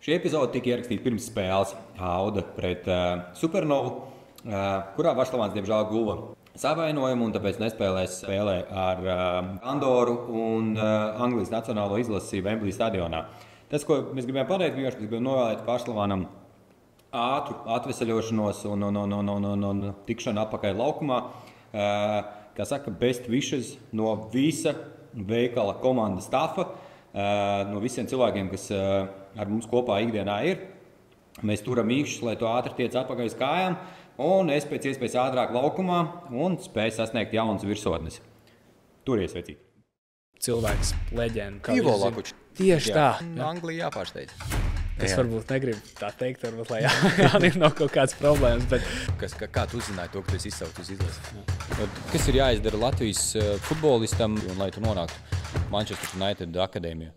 Šī epizode tika ierakstīta pirms spēles Auda pret Supernovu, kurā Vašlavāns diemžēl guva savainojumu un tāpēc nespēlēs spēlē ar Andoru un Anglijas nacionālo izlasi Wembley stadionā. Tas, ko mēs gribējām pateikt, mēs gribējām novēlēt Vašlavānam ātru atveseļošanos un tikšanu atpakaļ laukumā. Kā saka, best wishes no visa veikala komandas stafa, no visiem cilvēkiem, kas ar mums kopā ikdienā ir. Mēs turam īkšķus, lai to ātri tiec atpakaļ uz kājām, un es pēc iespējas ātrāk laukumā un spēju sasniegt jaunas virsotnes. Turies, vecīt. Cilvēks, leģenda. Ivo Lakučs. Tieši tā. Anglija jāpārsteidz. Es varbūt negribu tā teikt, varbūt, lai Jānim nav kaut kādas problēmas, bet... Kā tu uzzināji to, ka tu esi izsaukt uz izlasi? Kas ir jāizdara Latvijas futbolistam, un lai tu nonāktu Manchester United akadēmijā?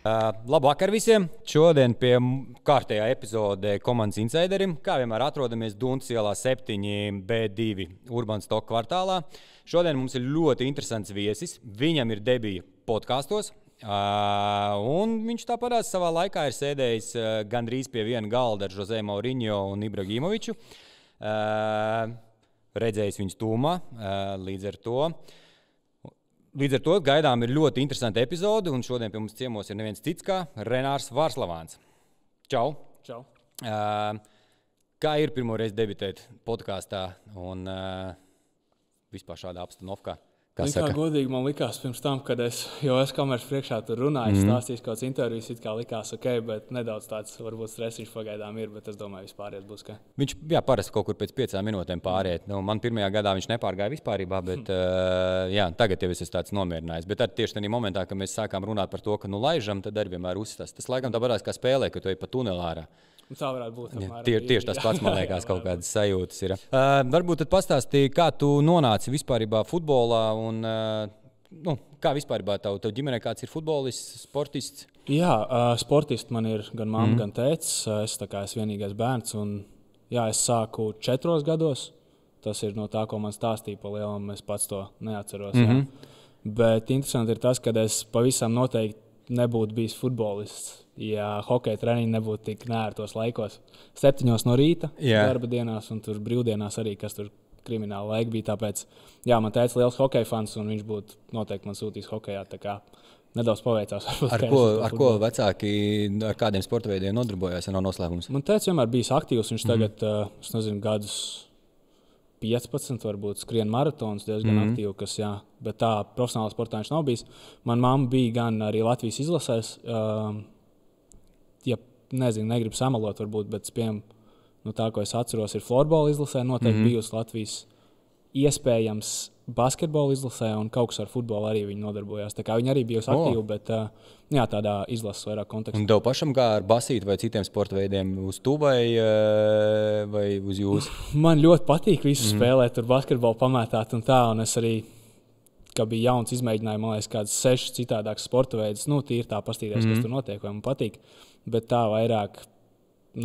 Labvakar visiem! Šodien pie kārtējā epizode komandas insiderim. Kā vienmēr atrodamies Duntas ielā 7B2 Urban Stock kvartālā. Šodien mums ir ļoti interesants viesis. Viņam ir debija podkastos. Un viņš tāpatās savā laikā ir sēdējis gandrīz pie viena galda ar Jose Mourinho un Ibrahimoviču. Redzējis viņus tūmā, līdz ar to gaidām ir ļoti interesanta epizode, un šodien pie mums ciemos ir neviens cits kā Renārs Vašlavāns. Čau! Čau! Kā ir pirmoreiz debitēt podkastā un vispār šādā apstanovkā? Kā godīgi man likās pirms tam, kad es kameras priekšā tur runāju, stāstīju kaut kāds intervijas, it kā likās ok, bet nedaudz tāds varbūt stresiņš pagaidām ir, bet es domāju, vispāriet būs ok. Viņš, parasti kaut kur pēc 5 minūtēm pāriet. Man pirmajā gadā viņš nepārgāja vispārībā, bet tagad jau es esmu tāds nomierinājis. Bet tieši tajā momentā, kad mēs sākām runāt par to, ka laižam, tad arī vienmēr uzstāst. Tas laikam tāpatās kā spēlē, ka tu ej pa tunelā ārā. Tā varētu būt. Tieši tas pats, man liekas, kaut kādas sajūtas ir. Varbūt tad pastāstīji, kā tu nonāci vispārībā futbolā un kā vispārībā tev ģimenē kāds ir futbolists, sportists? Jā, sportisti man ir gan mamma, gan tētis. Es esmu vienīgais bērns un es sāku 4 gados. Tas ir no tā, ko man stāstīja pa lielam, es pats to neatceros. Bet interesanti ir tas, ka es pavisam noteikti nebūtu bijis futbolists, ja hokeja treniņi nebūtu tik nērtos laikos. 7 no rīta, darba dienās un tur brīvdienās arī, kas tur krimināla laika bija. Tāpēc, man teica liels hokeja fans un viņš būtu noteikti man sūtījis hokejā. Tā kā nedaudz paveicās. Ar ko vecāki, ar kādiem sporta veidiem nodarbojās, ja nav noslēpums? Man teica vienmēr bijis aktīvs. Viņš tagad, es nezinu, gadus 15 varbūt skrien maratons diezgan aktīvi, bet tā profesionāla sportā viņš nav bijis. Man mamma bija gan arī Latvijas izlasēs, negribu samalot varbūt, bet tā, ko es atceros, ir florbola izlasē, noteikti bijusi Latvijas iespējams basketbola izlasē un kaut kas ar futbolu arī viņi nodarbojās. Tā kā viņi arī bijusi aktīvi, bet tādā izlases vairāk kontekstā. Un tev pašam kā ar basīti vai citiem sporta veidiem uz tu vai uz jūs? Man ļoti patīk visu spēlēt, tur basketbolu pamētāt un tā, un es arī, kā bija jauns, izmēģināju, man liekas, kādas 6 citādākas sporta veidus. Tīri tā pastīties, kas tur notiek, vai man patīk. Bet tā vairāk,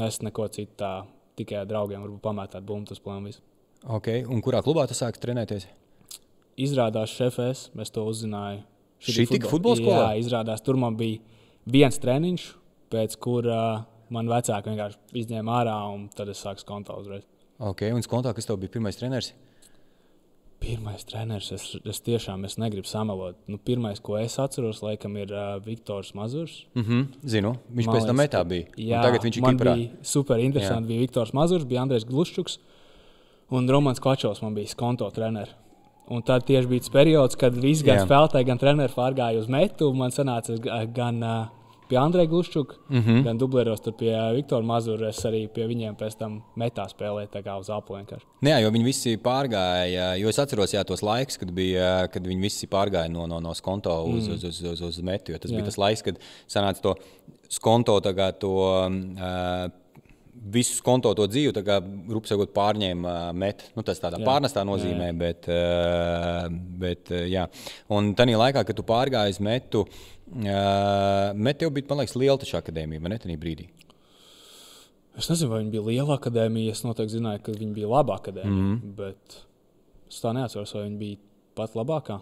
es neko citu tā, tikai ar draugiem varbūt pamētāt bumbu, tas plēm visu. Ok, un kurā klubā tu sāki trenēties? Izrādās šefēs, es to uzzināju. Šī tika futbola skolā? Jā, izrādās, tur man bija viens treniņš, pēc kura man vecāki vienkārši izņēma ārā, un tad es sāku skontā uzreiz. Ok, un skontā, kas tev bija pirmais treneris? Pirmais treneris, es tiešām negribu samalot. Pirmais, ko es atceros, laikam ir Viktors Mazurs. Zinu, viņš pēc tam metā bija. Jā, tagad viņš ir Kiprā. Man bija super interesanti. Bija Viktors Mazurs, bija Andrejs Gluščuks un Romans Kvačovs man bija skonto treneri. Un tad tieši bija tas periods, kad visi gan spēlētāji, gan treneri pārgāja uz metu. Man sanāca gan pie Andreja Gluščuka, gan dubleros tur pie Viktora Mazura. Es arī pie viņiem pēc tam metā spēlēju tā kā uz apli vienkārši. Jā, jo viņi visi pārgāja, jo es atceros tos laikus, kad viņi visi pārgāja no skonto uz metu. Jo tas bija tas laiks, kad sanāca to skonto visu skonto to dzīvi, tā kā rupsagot pārņēma met. Tas tādā pārnestā nozīmē, bet jā. Un tanī laikā, kad tu pārgāji uz metu, met jau bija, man liekas, liela taču akadēmija, vai ne tanī brīdī? Es nezinu, vai viņa bija liela akadēmija, es noteikti zināju, ka viņa bija laba akadēmija, bet es tā neatceros, vai viņa bija pat labākā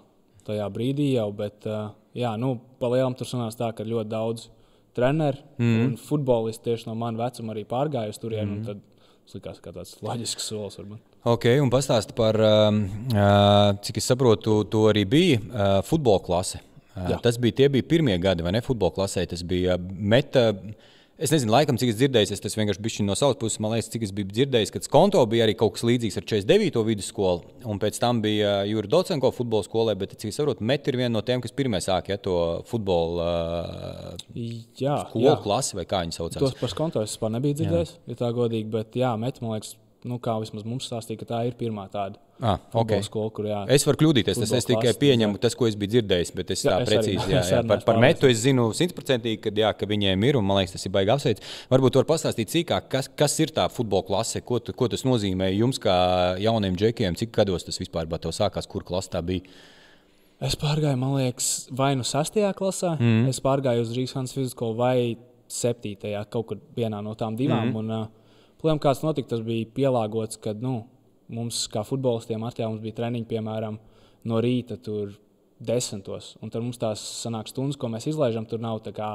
tajā brīdī jau, bet pa lielam tur sanās tā, ka ļoti daudz treneri un futbolisti tieši no mana vecuma arī pārgāja uz turieni. Tad tas likās kā tāds loģisks solis. Varbūt. Ok, un pastāsti par, cik es saprotu, to arī bija futbola klase. Tie bija pirmie gadi, vai ne, futbola klasē. Tas bija meta. Es nezinu, laikam, cik es dzirdēju, tas vienkārši bija no savas puses. Man liekas, cik es biju dzirdējis, ka Skonto bija arī kaut kas līdzīgs ar 49. vidusskolu, un pēc tam bija Jura Docenko futbola skolē, bet, cik es saprotu, Met ir viena no tiem, kas pirmie sāka to futbola skolu klasi, vai kā viņi saucās. Tos par Skonto es vispār nebiju dzirdējis, ja tā godīgi, bet Met, man liekas, kā vismaz mums stāstīja, ka tā ir pirmā tāda. Okay. Skola, kur, es varu kļūdīties, es tikai pieņemu tas, ko es biju dzirdējis, bet es tā precīzi par Metu es zinu 100%, ka viņiem ir, un man liekas, tas ir baigi apsveic. Varbūt var pastāstīt cīkāk, kas ir tā futbola klase, ko tas nozīmē jums kā jauniem džekiem, cik gados tas vispār tev sākās, kur klase tā bija? Es pārgāju, man liekas, vai nu 6. klasā, es pārgāju uz Rīgas Hanses vidusskolu vai 7. kaut kur vienā no tām divām, un plēm kāds notika, tas bija pielāgots, kad, mums kā futbolistiem mums bija treniņi, piemēram, no rīta tur 10. Un tad mums tās sanāk stundas, ko mēs izlaižam, tur nav tā kā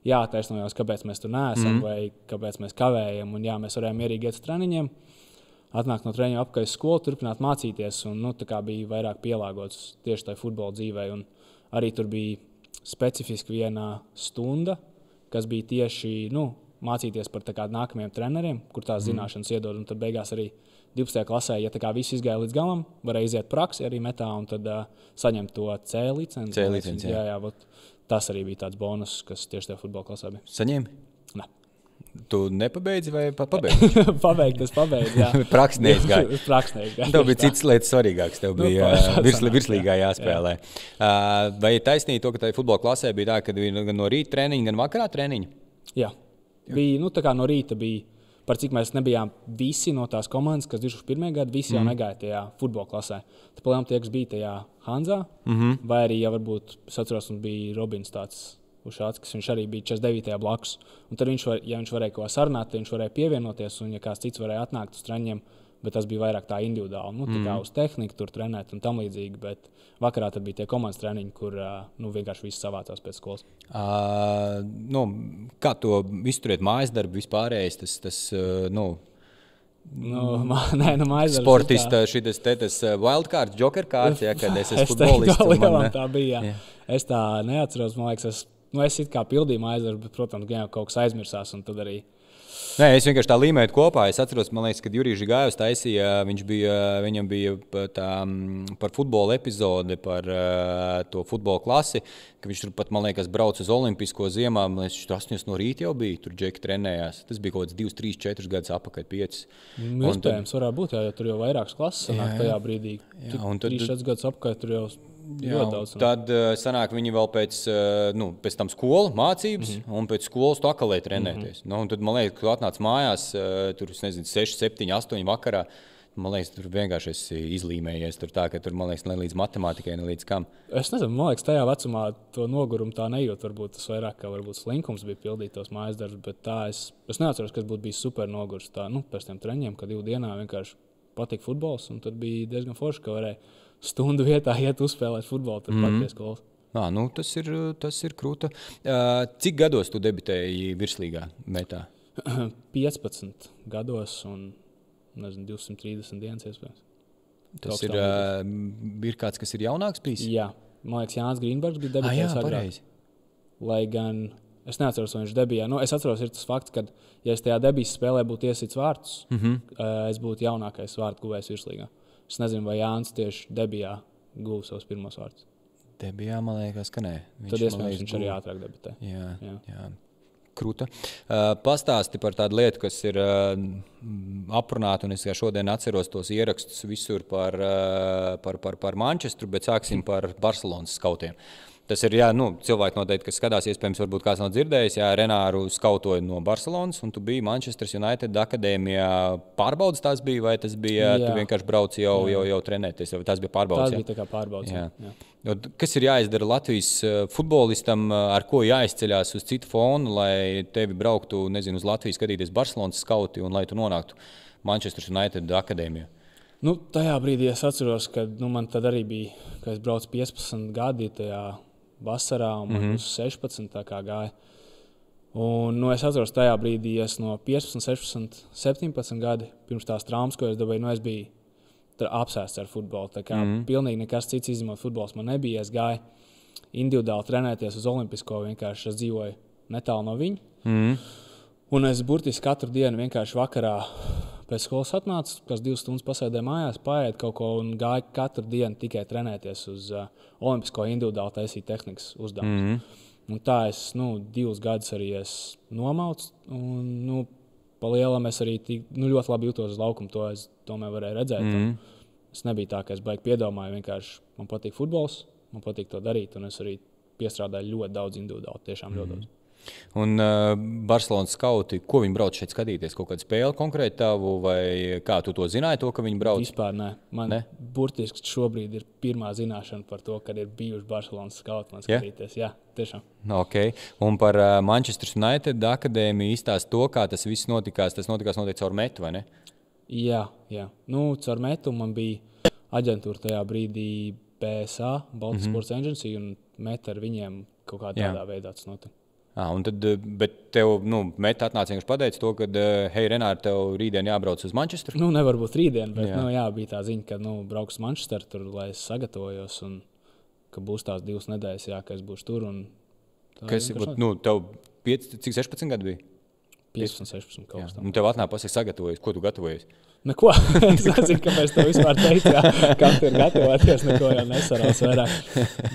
jātaisnojās, kāpēc mēs tur neesam vai kāpēc mēs kavējam. Un mēs varējām mierīgi iet uz treniņiem, atnākt no treniņa apkārt skolu, turpināt mācīties. Un tā kā bija vairāk pielāgots tieši tai futbola dzīvei. Un arī tur bija specifiski viena stunda, kas bija tieši, mācīties par nākamajiem treneriem, kur tās zināšanas iedod. Un tad beigās arī 12. klasē, ja tā kā viss izgāja līdz galam, varēja iziet praksi arī Metā un tad saņemt to C licenci. Jā, tas arī bija tāds bonus, kas tieši tajā futbola klasē bija. Saņēmi? Ne. Tu nepabeidzi vai pabeidzi? Es pabeidzu, jā. Praksi neizgāja. Praksi neizgāja. Tev bija citas lietas svarīgākas, tev bija virslīgā jāspēlē. Vai taisnība to, ka tajā futbola klasē bija tā, ka bija gan no rīta treniņa, gan vakarā treniņa? Jā. Bija, tā kā no rīta bija. Par cik mēs nebijām visi no tās komandas, kas 21. gadu, visi jau negāja tajā futbola klasē. Tad palēm tie, kas bija tajā Hanzā, vai arī, ja varbūt, es atceros, mums bija Robins tāds Ušāts, kas viņš arī bija 49. blakus. Un tad viņš varēja ko sarunāt, tad viņš varēja pievienoties, un ja kāds cits varēja atnākt uz treniņiem, bet tas bija vairāk tā individuāli. Tā kā uz tehniku tur trenēt un tam līdzīgi, bet vakarā tad bija tie komandas treniņi, kur vienkārši viss savācās pēc skolas. Kā to izturēt mājas darbu vispārējais? Mājas sportista šitas wildcard, jokerkārds, kad es esmu futbolists. Tā bija, jā. Es tā neatceros, man liekas, es it kā pildīju mājas darbu, bet, protams, gan jau kaut kas aizmirsās, un tad arī Nē, es vienkārši tā līmēju kopā. Es atceros, man liekas, kad Jurijs Žigājos taisīja, viņam bija par futbola epizode, par to futbola klasi, ka viņš tur pat, man liekas, brauc uz Olimpisko ziemā. Man liekas, viņš tur 8 no rīta jau bija, tur džeki trenējās. Tas bija kaut kāds 2, 3, 4 gadus apakaļ 5. Iespējams, varētu būt, jo tur jau vairākas klases sanāk tajā brīdī. 3-4 gadus apakaļ tur jau... Tad sanāk viņi vēl pēc tam skolu mācības, un pēc skolas tu akalē trenēties. Un tad, man liekas, tu atnāc mājās, tur, 6, 7, 8 vakarā, man liekas, tur vienkārši esi izlīmējies. Tur tā, ka tur, man liekas, ne līdz matemātikai, ne līdz kam. Es nezinu, man liekas, tajā vecumā to nogurumu tā nejūt. Varbūt tas vairāk kā slinkums bija pildīt tos mājas darbus, bet tā es neatceros, kas būtu bijis super nogurs. Tā, pēc tiem treņiem, kad 2 dienā vienkārši patika futbols, un tad bija diezgan forši, ka varēja stundu vietā iet uzspēlēt futbolu, tad pat pie skolas. Tas ir krūta. Cik gados tu debitēji virslīgā Metā? 15 gados un 230 dienas iespējams. Tas ir kāds, kas ir jaunāks bijis? Jā. Man liekas, Jānis Grīnbergs bija debitējis agrāk. Lai gan es neatceros, vai viņš debijā. Es atceros, ir tas fakts, ka, ja es tajā debijas spēlē būtu iesits vārtus, es būtu jaunākais vārtu guvējs virslīgā. Es nezinu, vai Jānis tieši debijā guva savus pirmos vārdus. Debijā, man liekas, ka nē. Tad iespējams viņš arī ātrāk debitē. Jā. Krūta. Pastāsti par tādu lietu, kas ir aprunāta, un es šodien atceros tos ierakstus visur par Manchesteru, bet sāksim par Barcelonas skautiem. Tas ir, cilvēki noteikti, kas skatās, iespējams, varbūt kāds nav dzirdējis, Renāru skautoja no Barcelonas, un tu biji Manchester United akadēmijā. Pārbaudas tās bija, vai tas bija, tu vienkārši brauci jau trenēties, vai tas bija pārbaudas? Tas bija tā kā pārbaudas, jā. Kas ir jāizdara Latvijas futbolistam, ar ko jāizceļās uz citu fonu, lai tevi brauktu, uz Latviju skatīties Barcelonas skauti, un lai tu nonāktu Manchester United akadēmijā? Tajā brīdī es atceros, ka man tad arī bija, ka es braucu 15 gadi tajā vasarā, un man uz 16 tā kā gāja. Un, es atceros, tajā brīdī es no 15, 16, 17 gadi pirms tās traumas, ko es dabūju, es biju apsēsts ar futbolu. Tā kā pilnīgi nekas cits izņemot futbols man nebija. Es gāju individuāli trenēties uz Olimpisko, vienkārši es dzīvoju netālu no viņa. Un es burtiski katru dienu vienkārši vakarā pēc skolas atnācu, kas 2 stundas pasēdēju mājās, paēdu kaut ko un gāju katru dienu tikai trenēties uz Olimpisko individuāli taisīt tehnikas uzdevumus. Un tā es 2 gadus arī nomaucu. Un, pa lielam es arī ļoti labi jūtos uz laukumu. To es tomēr varēju redzēt. Es nebiju tā, ka es baigi piedomāju. Vienkārši man patīk futbols, man patīk to darīt. Un es arī piestrādāju ļoti daudz individuāli. Tiešām ļoti daudz. Un Barcelonas skauti, ko viņi brauc šeit skatīties? Kaut kādu spēli konkrēti tavu, vai kā tu to zināji, to, ka viņi brauc? Vispār ne. Man burtiski šobrīd ir pirmā zināšana par to, kad ir bijuši Barcelonas skauti man skatīties. Jā, tiešām. Okay. Un par Manchester United akadēmiju izstāst to, kā tas viss notikās. Tas notikās noteikti caur metu, vai ne? Jā. Caur metu man bija aģentūra tajā brīdī BSA, Baltic Sports Agency, un meta ar viņiem kaut kādā tādā veidā tas notika. Bet tev meta atnāca vienkārši pateica to, ka, hei, Renāri, tev rītdien jābrauc uz Manchesteru? Nevar būt rītdien, bet bija tā ziņa, ka brauks uz Manchesteru, tur, lai es sagatavojos, un ka būs tās 2 nedēļas, ka es būšu tur. Kas ir, tev 5, cik 16 gadi bija? 15, 16 kaut kas tam. Un tev atnāk pasaka sagatavojies, ko tu gatavojies? Neko. Es nezinu, kāpēc tev vispār teicu, kā tur gatavoties, neko jau nesarās vairāk.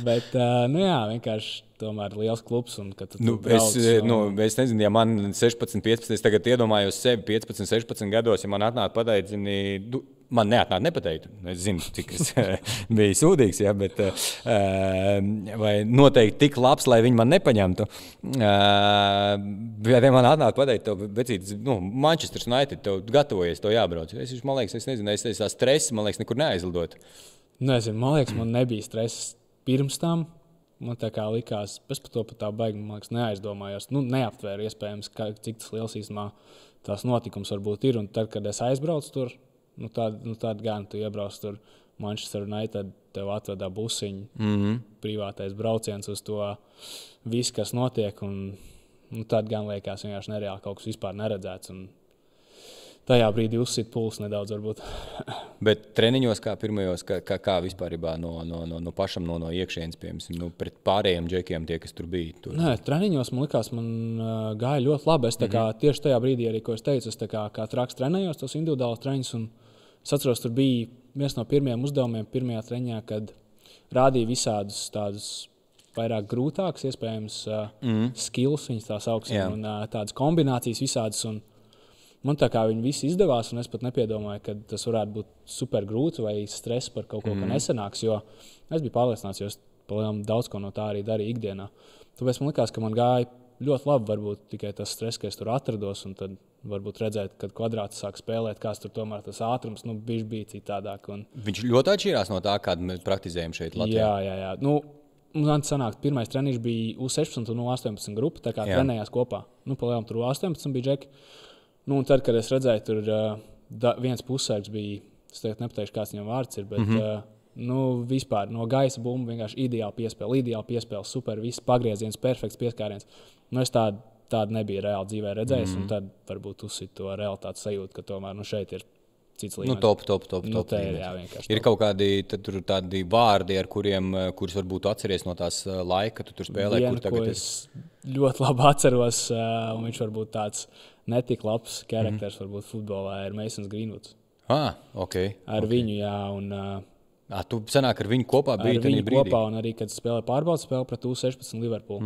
Bet, vienkārši tomēr liels klubs. Un, es nezinu, ja man 16, 15, es tagad iedomājos sevi 15, 16 gados, ja man atnāk pateikt, man nepateikt. Es zinu, cik es biju sūdīgs, bet vai noteikti tik labs, lai viņi man nepaņemtu. Ja man atnāk pateikt, tev, vecīt, Manchester United, tev gatavojies, to jābrauc. Man liekas, es nezinu, es tā stresa, man liekas, nekur neaizlidot. Nezinu, man liekas, man nebija stresa pirms tam. Man tā kā likās, es par to tā baigi, man liekas, neaizdomājos. Neaptvēru iespējams, cik tas liels īstenībā tās notikums varbūt ir. Un tad, kad es aizbraucu tur, tad gan tu iebrauc tur Manchester United, tev atvedā busiņu, privātais brauciens uz to visu, kas notiek. Un tad gan liekas vienkārši nereāli kaut kas vispār neredzēts. Un tajā brīdī uzsit pulsu nedaudz varbūt. Bet treniņos kā pirmajos, kā vispārībā no pašam no iekšienes, piemēram, pret pārējiem džekiem tie, kas tur bija? Tur. Nē, treniņos man likās, man gāja ļoti labi. Es tieši tajā brīdī arī, ko es teicu, es kā traks trenējos tos individuālus treniņus. Un es atceros, tur bija viens no pirmajiem uzdevumiem pirmajā treniņā, kad rādīja visādus tādus vairāk grūtākus, iespējams, skills, viņas tās augstiem, un tādas kombinācijas visādas. Un man tā kā viņi visi izdevās, un es pat nepiedomāju, ka tas varētu būt super grūti vai stress par kaut ko, ka nesanāks, jo es biju pārliecināts, jo es daudz ko no tā arī darīju ikdienā. Tāpēc man likās, ka man gāja ļoti labi, varbūt tikai tas stress, ka es tur atrados, un tad varbūt redzēt, kad kvadrāts sāk spēlēt, kāds tur tomēr tas ātrums, bija citādāk. Un viņš ļoti atšķirās no tā, kādu mēs praktizējam šeit Latvijā. Jā. Man sanāk, pirmais treniņš bija U16 un U18 grupa, tā kā trenējās kopā. Palielam tur U18 bija džeki. Un tad, kad es redzēju, tur viens pussargs bija, es tagad nepateikšu, kāds viņam vārds ir, bet vispār no gaisa bumba vienkārši ideāli piespēle, super, viss pagrieziens, perfekts pieskāriens. Es tādu nebija reāli dzīvē redzējis, un tad varbūt uzsit to realitātes sajūtu, ka tomēr šeit ir cits līmenis. Top. Ir kaut kādi tādi vārdi, ar kurus varbūt atceries no tās laika, kad tu tur spēlēji, kur tagad es ļoti labi atceros, un viņš varbūt tāds netik labs karakters, varbūt futbolā, ir Masons Greenwoods. Ar viņu, jā, un tu sanāk ar viņu kopā biji ar viņu kopā, un arī, kad spēlēja pārbaudas spēli pret U16 Liverpool,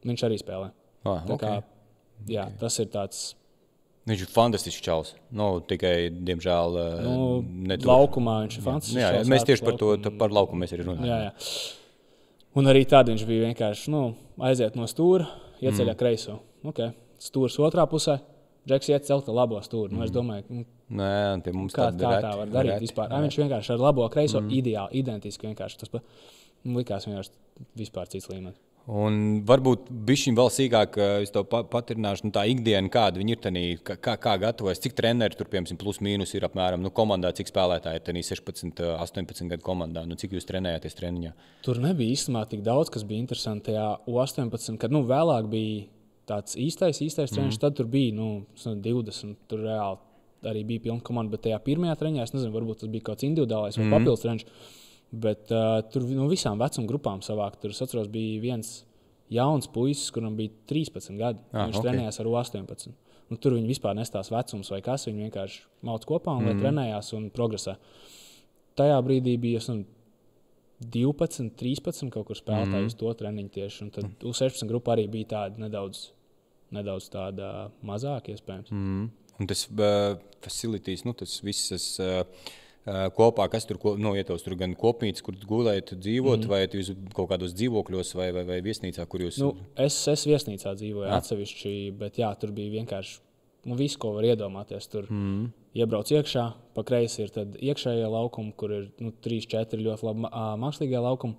viņš arī spēlē. Jā, tas ir tāds. Viņš ir fantastisks čalis. Tikai, diemžēl, laukumā viņš ir fantastisks čalis. Jā, mēs tieši par laukumu mēs arī runājam. Jā. Un arī tādi viņš bija vienkārši aiziet no stūra, ieceļā kreiso. Stūrs otrā pusē, džeks iet celt labo stūru. Es domāju, kā tā var darīt vispār. Viņš vienkārši ar labo kreiso ideāli, identiski vienkārši. Tas likās vienkārši vispār cits līmenis. Un varbūt bišķiņ vēl sīkāk, es to patirināšu, tā ikdiena, kāda viņi ir tenī, kā gatavojas, cik treneri tur, piemēram, plus mīnus ir apmēram, komandā, cik spēlētāji ir tenī 16, 18 gadu komandā, cik jūs trenējāties treniņā? Tur nebija īstenībā tik daudz, kas bija interesanti tajā U18, kad vēlāk bija tāds īstais treniņš. Tad tur bija 20, tur reāli arī bija pilna komanda, bet tajā pirmajā treniņā, es nezinu, varbūt tas bija kaut kāds individuālais vai papildus treniņš, bet tur visām vecuma grupām savāk. Tur, es atceros, bija viens jauns puisis, kuram bija 13 gadi. Viņš trenējās ar 18. Tur viņi vispār nestās vecums vai kas, viņi vienkārši mauc kopā un trenējās un progresē. Tajā brīdī bija 12, 13 kaut kur spēlētāji uz to treniņu tieši. Un tad U16 grupa arī bija tāda nedaudz tāda mazāk iespējams. Un tas facilities, tas viss kopā, kas tur, ja tev tur gan kopnīca, kur gulēt dzīvot, vai jūs kaut kādos dzīvokļos vai viesnīcā, kur jūs... Es viesnīcā dzīvoju atsevišķi, bet jā, tur bija vienkārši viss, ko var iedomāties. Tur iebrauc iekšā, pa kreisi ir tad iekšējie laukumi, kur ir 3-4 ļoti labi mākslīgie laukumi.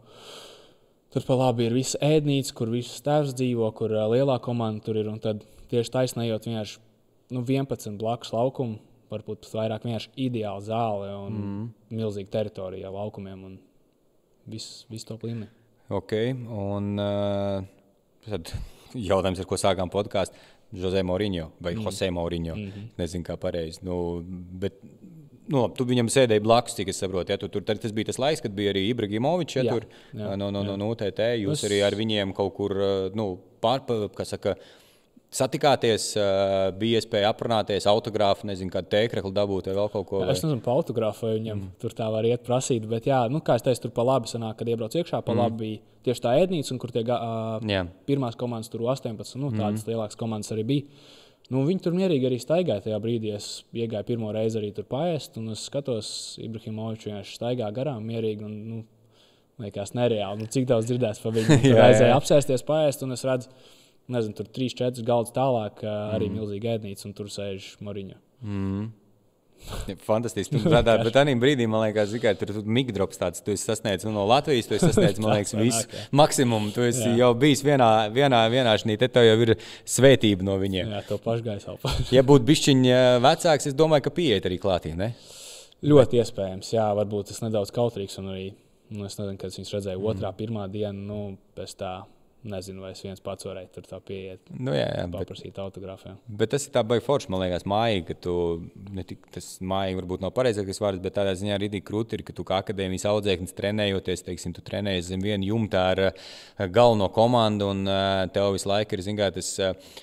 Tur pa labi ir visa ēdnīca, kur viss tēvs dzīvo, kur lielā komanda tur ir, un tad tieši taisnējot vienkārši 11 blakus laukumu, varbūt vairāk vienkārši ideāla zāle un milzīga teritorija laukumiem un viss top līmenī. Ok, un tad jautājums, ar ko sākām podcastu, Jose Mourinho vai Jose Mourinho, nezinu kā pareizi, bet tu viņam sēdēji blakus, cik es saprotu, tas bija tas laiks, kad bija arī Ibrahimovičs, tur no UTT, jūs arī ar viņiem kaut kur, satikāties, bija iespēja aprunāties, autogrāfu, nezinu, kādu tēkrekli dabūt vai vēl kaut ko. Es nezinu, pa autogrāfu, vai viņam tur tā var iet prasīt, bet jā, kā es teicu, tur pa labi sanāk, kad iebrauc iekšā, pa labi bija tieši tā ēdnīca, un kur tie pirmās komandas tur 18, tādas lielākas komandas arī bija. Viņi tur mierīgi arī staigāja tajā brīdī, es iegāju pirmo reizi arī tur paēst, un es skatos, Ibrahimovičs vienkārši staigā garām mierīgi, un liekas nereāli, cik daudz dzirdēs pa viņu. Tur aizēja apsēsties paēst, un es redzu, nezinu, tur 3-4 galdus tālāk arī milzīga ēdnīca, un tur sēž Mourinho. Fantastiski. Bet tādā brīdī, man liekas, tur migdrops tāds, tu esi sasniedz no Latvijas, tu esi sasniedz, man liekas, visu maksimumu. Tu esi jau bijis vienā šnī, te tev jau ir svētība no viņiem. Jā, to pašgāju savu. Ja būtu bišķiņ vecāks, es domāju, ka pieiet arī klātī, ne? Ļoti iespējams, jā, varbūt es nedaudz kautrīgs, un arī, es nezinu, kad es viņus redzēju otrā, pirmā diena, pēc tā. Nezinu, vai es viens pats varēju tur tā pieiet, paprasīt autogrāfiem. Bet tas ir tā baigi forši, man liekas, mājīgi, ka tu, tas mājīgi varbūt nav pareizākais vārds, bet tādā ziņā arī krūti ir, ka tu kā akadēmijas audzēknis trenējoties, teiksim, tu trenējies zem vienu jumtā ar galveno komandu, un tev visu laiku ir,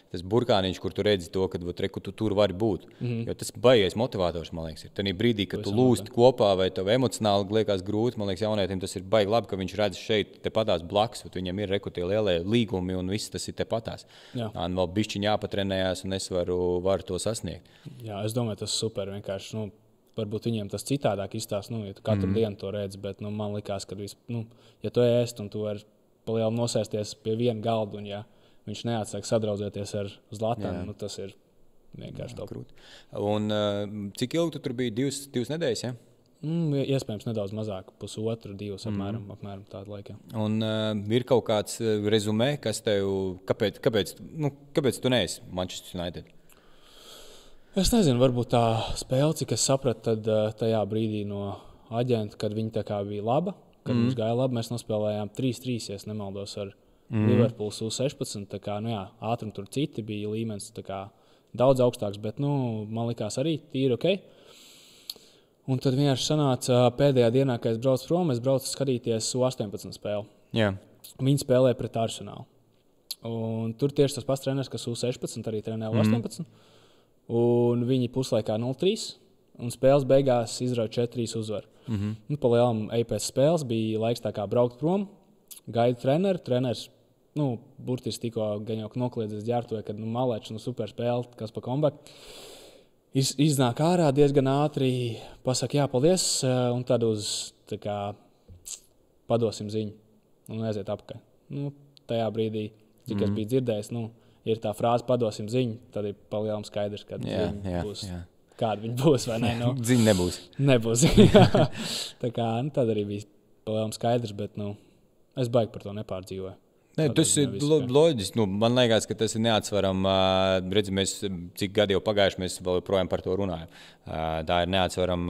tas burkāniņš, kur tu redzi to, ka tu tur vari būt. Jo tas baigies motivators, man liekas, ir. Tanī brīdī, kad tu lūsti kopā vai tev emocionāli liekas grūti, man liekas, jaunietim tas ir baigi labi, ka viņš redz šeit tepatās blakus, viņam ir rekutie lielie līgumi un viss tas ir tepatās. Un vēl bišķiņ jāpatrenējās un es varu to sasniegt. Jā, es domāju, tas super vienkārši. Varbūt viņiem tas citādāk izstāst, ja tu katru dienu to redzi, bet man likās, ka ja tu ēst un tu vari palielu nosēsties pie viena galda un ja viņš neatsāk sadraudzēties ar Zlatanu, tas ir vienkārši top. Un cik ilgi tu tur biji? Divas nedēļas, ja? Iespējams nedaudz mazāk, 1,5, 2 apmēram tādu laiku. Un ir kaut kāds rezumē, kas tev, kāpēc tu neesi Manchester United? Es nezinu, varbūt tā spēle, cik es sapratu, tad tajā brīdī no aģenta, kad viņi tā kā bija laba, kad mums gāja labi, mēs nospēlējām 3-3, ja nemaldos ar Liverpool U16, tā kā, ātrum tur citi bija līmenis, tā kā daudz augstāks, bet, man likās arī tīri ok. Un tad vienkārši sanāca pēdējā dienā, kad es braucu prom, es braucu skatīties U18 spēli. Jā. Viņi spēlēja pret Arsenālu. Un tur tieši tas pats treneris, kas U16 arī trenēja U18. Un viņi puslaikā 0-3. Un spēles beigās izrauja 4-3 uzvaru. Pa lielam ej pēc spēles, bija laiks tā kā braukt prom, gaida treneris, burtiski tikko gan jau nokliedzis ģērbtuvē, kad malēč, super spēle, kas pa comeback. Iznāk ārā diezgan ātri, pasaka, jā, paldies, un tad padosim ziņu un aiziet apakaļ. Tajā brīdī, cik es biju dzirdējis, ir tā frāze padosim ziņu, tad ir palielam skaidrs, kad ziņa būs. Jā. Kāda viņa būs, vai ne? Ziņa nebūs. Nebūs. Tā kā, tad arī bija palielam skaidrs, bet, es baigi par to nepārdzīvoju. Tas ir loģiski. Man liekas, ka tas ir neatsveram. Redzi, mēs cik gadi jau pagājuši, mēs vēl joprojām par to runājam. Tā ir neatsveram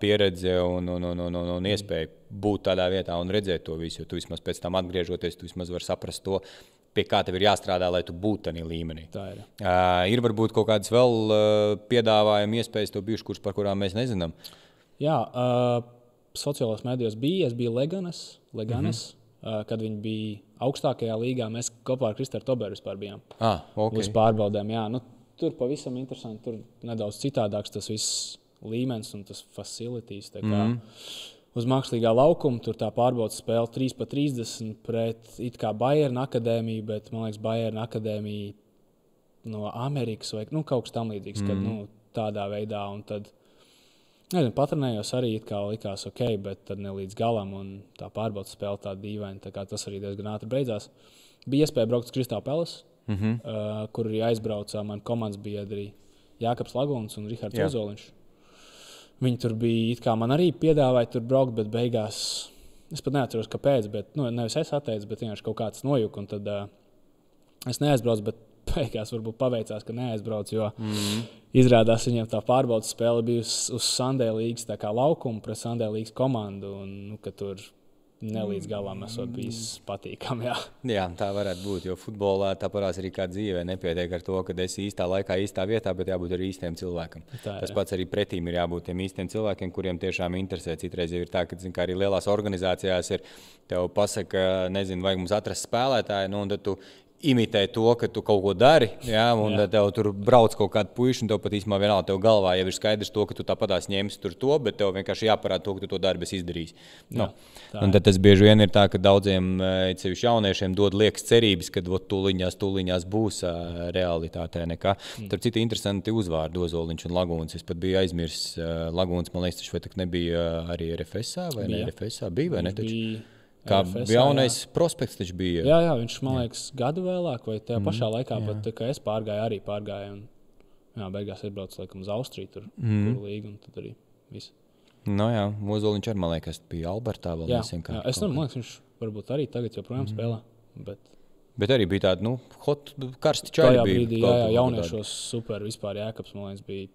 pieredze un iespēja būt tādā vietā un redzēt to visu. Jo tu vismaz pēc tam atgriežoties, tu vismaz vari saprast to, pie kā tev ir jāstrādā, lai tu būtu tādā līmenī. Tā ir. Ir varbūt kaut kādas vēl piedāvājuma iespējas tev bijušas, kuras par kurām mēs nezinām. Jā, sociālajos mēdījos es biju Leganes, kad viņi bija augstākajā līgā. Mēs kopā ar Kristaru Toberu vispār bijām uz pārbaudēm. Jā, nu, tur pavisam interesanti, tur nedaudz citādāks tas viss līmenis un tas facilities. Uz mākslīgā laukuma tur tā pārbaudas spēle 3-30 pret it kā Bayern akadēmiju, bet man liekas Bayern akadēmija no Amerikas vai kaut kas tam līdzīgs, kad tādā veidā. Un tad, patrenējos arī it kā likās ok, bet tad ne līdz galam un tā pārbaudas spēle tā dīvaina, tā kā tas arī diezgan ātri beidzās. Bija iespēja braukt uz Crystal Palace, kur arī aizbraucā mani komandas biedri Jākaps Laguns un Rihards Ozoliņš. Viņi tur bija, it kā man arī piedāvāja tur braukt, bet beigās, es pat neatceros, kāpēc, bet, nevis es atteicu, bet vienkārši kaut kāds nojuka, un tad es neaizbraucu, bet beigās varbūt paveicās, ka neaizbraucu, jo izrādās viņiem tā pārbaudas spēle bija uz Sunday līgas tā kā laukuma pret Sunday līgas komandu, un, ka tur nelīdz galam esot bijis patīkami. Jā, tā varētu būt, jo futbolā tā parās arī kā dzīvē. Nepietiek ar to, ka esi īstā laikā, īstā vietā, bet jābūt arī īstiem cilvēkam. Tas pats arī pretīm ir jābūt tiem īstiem cilvēkiem, kuriem tiešām interesē. Citreiz jau ir tā, ka arī lielās organizācijās tev pasaka, nezinu, vajag mums atrast spēlētāju, un tad tu imitē to, ka tu kaut ko dari, un tev tur brauc kaut kādu puišu, un tev pat īstenībā vienalga tev galvā jau ir skaidrs to, ka tu tāpatās ņemsi tur to, bet tev vienkārši jāparāda to, ka tu to darbi esi izdarījis. Un tad tas bieži vien ir tā, ka daudziem sevišķi jauniešiem dod liekas cerības, ka tūliņās būs realitātē nekā. Tur citi interesanti uzvārdi Ozoliņš un Laguns. Es pat biju aizmirsis. Laguns, man liekas, vai tak nebija arī RFSā vai ne RFSā? Bija vai ne taču? Kā RFSA, jaunais prospekts taču bija. Jā, viņš, man liekas, gadu vēlāk vai tajā pašā laikā, bet kā es pārgāju. Un beigās aizbraucu laikam uz Austriju, tur līgu, un tad arī viss. Jā, Ozoliņš arī, man liekas, bija Albertā vēl nesen. Es domāju, man liekas, viņš varbūt arī tagad joprojām spēlē. Bet arī bija tādi, karsti čaļi bija. Tajā brīdī, jauniešos super vispār Jākaps, man liekas, bija.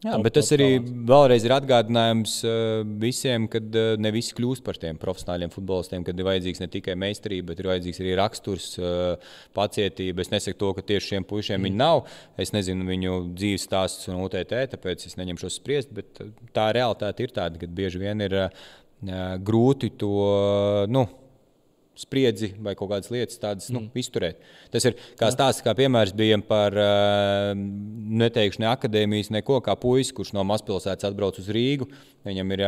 Jā, bet tas arī vēlreiz ir atgādinājums visiem, kad ne visi kļūst par tiem profesionāļiem futbolistiem, kad ir vajadzīgs ne tikai meistarība, bet ir vajadzīgs arī raksturs, pacietība. Es nesaku to, ka tieši šiem puišiem viņi nav. Es nezinu viņu dzīves stāstus un UTT, tāpēc es neņemšos spriest, bet tā realitāte ir tāda, ka bieži vien ir grūti to, spriedzi vai kaut kādas lietas tādas izturēt. Tas ir kā stāsts, kā piemērs bija par, neteikšu ne akadēmijas, neko, kā puisis, kurš no mazpilsētas atbrauc uz Rīgu. Viņam ir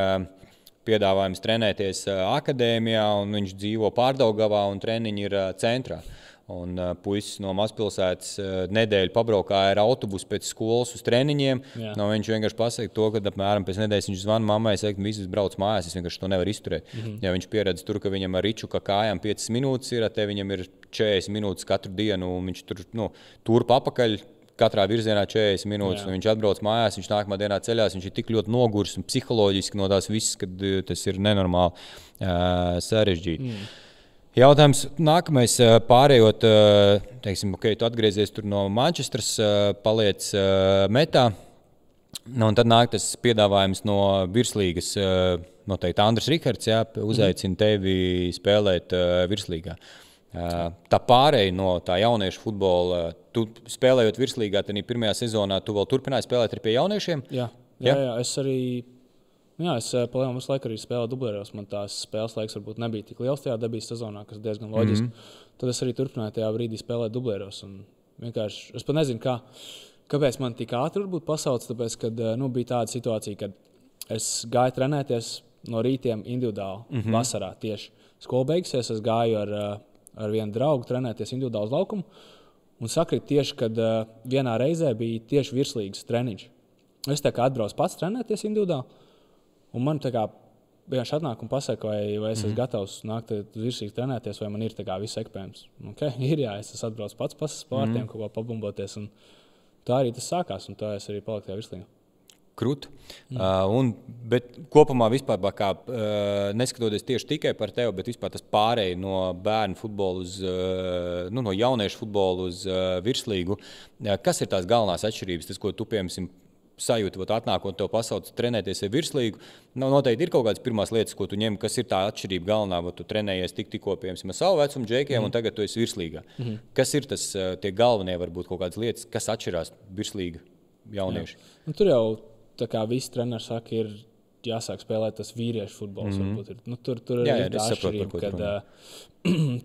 piedāvājums trenēties akadēmijā, un viņš dzīvo Pārdaugavā, un treniņi ir centrā. Un puisis no mazpilsētas nedēļu pabraukā ar autobusu pēc skolas uz treniņiem. Viņš vienkārši pasaka to, ka apmēram pēc nedēļas viņš zvana mammai, saka, visus brauc mājās, es vienkārši to nevaru izturēt. Ja viņš pieredz tur, ka viņam ar riču kā kājām 5 minūtes ir, te viņam ir 40 minūtes katru dienu, un viņš tur turpa apakaļ katrā virzienā 40 minūtes, un viņš atbrauc mājās, viņš nākamā dienā ceļās, viņš ir tik ļoti nogurs un psiholoģiski no tās visas, kad tas ir nenormāli sarežģīti. Jautājums nākamais, pārējot, teiksim, tu atgriezies tur no Manchesteras, paliec metā, un tad nāk tas piedāvājums no virslīgas, noteikti Andris Rihards, uzaicina tevi spēlēt virslīgā. Tā pārēja no tā jauniešu futbola, tu spēlējot virslīgā, tad pirmajā sezonā tu vēl turpināji spēlēt arī pie jauniešiem? Jā, es arī... es palielam visu laiku arī spēlēju dublēros. Man tās spēles laiks varbūt nebija tik liels tajā debijas sezonā, kas diezgan loģiski. Tad es arī turpināju tajā brīdī spēlēt dublēros. Vienkārši, es pat nezinu, kāpēc man tik ātri varbūt pasauc, tāpēc, kad bija tāda situācija, kad es gāju trenēties no rītiem individuāli, vasarā tieši. Skola beigsies, es gāju ar vienu draugu trenēties individuāli uz laukumu, un sakrit tieši, kad vienā reizē bija tieši virslīgas treniņš. Es tā kā atbraucu pats trenēties individuāli, un man tā kā vienkārši atnāk un pasaka, vai es esmu gatavs nākt uz virsīgas trenēties, vai man ir tā kā viss ekipējums. Ir es atbraucu pats pa spārtiem, kaut kā pabumboties, un tā arī tas sākās, un tā es arī paliku tajā virslīgā. Krūti. Bet kopumā vispār, kā, neskatoties tieši tikai par tevi, bet vispār tas pārēj no bērnu futbolu uz, no jauniešu futbolu uz virslīgu. Kas ir tās galvenās atšķirības? Tas, ko tu, piemēram, sajūta, atnākot tev pasaules trenēties ar virslīgu. Noteikti ir kaut kādas pirmās lietas, ko tu ņem, kas ir tā atšķirība galvenā, tu trenējies tikko, piemēram, savu vecumu džekiem, un tagad tu esi virslīgā. Kas ir tas tie galvenie, varbūt kaut kādas lietas, kas atšķirās virslīga jaunieši? Tur jau, tā kā visi treneri saka, ir jāsāk spēlēt tas vīriešu futbols. Tur ir tā atšķirība, kad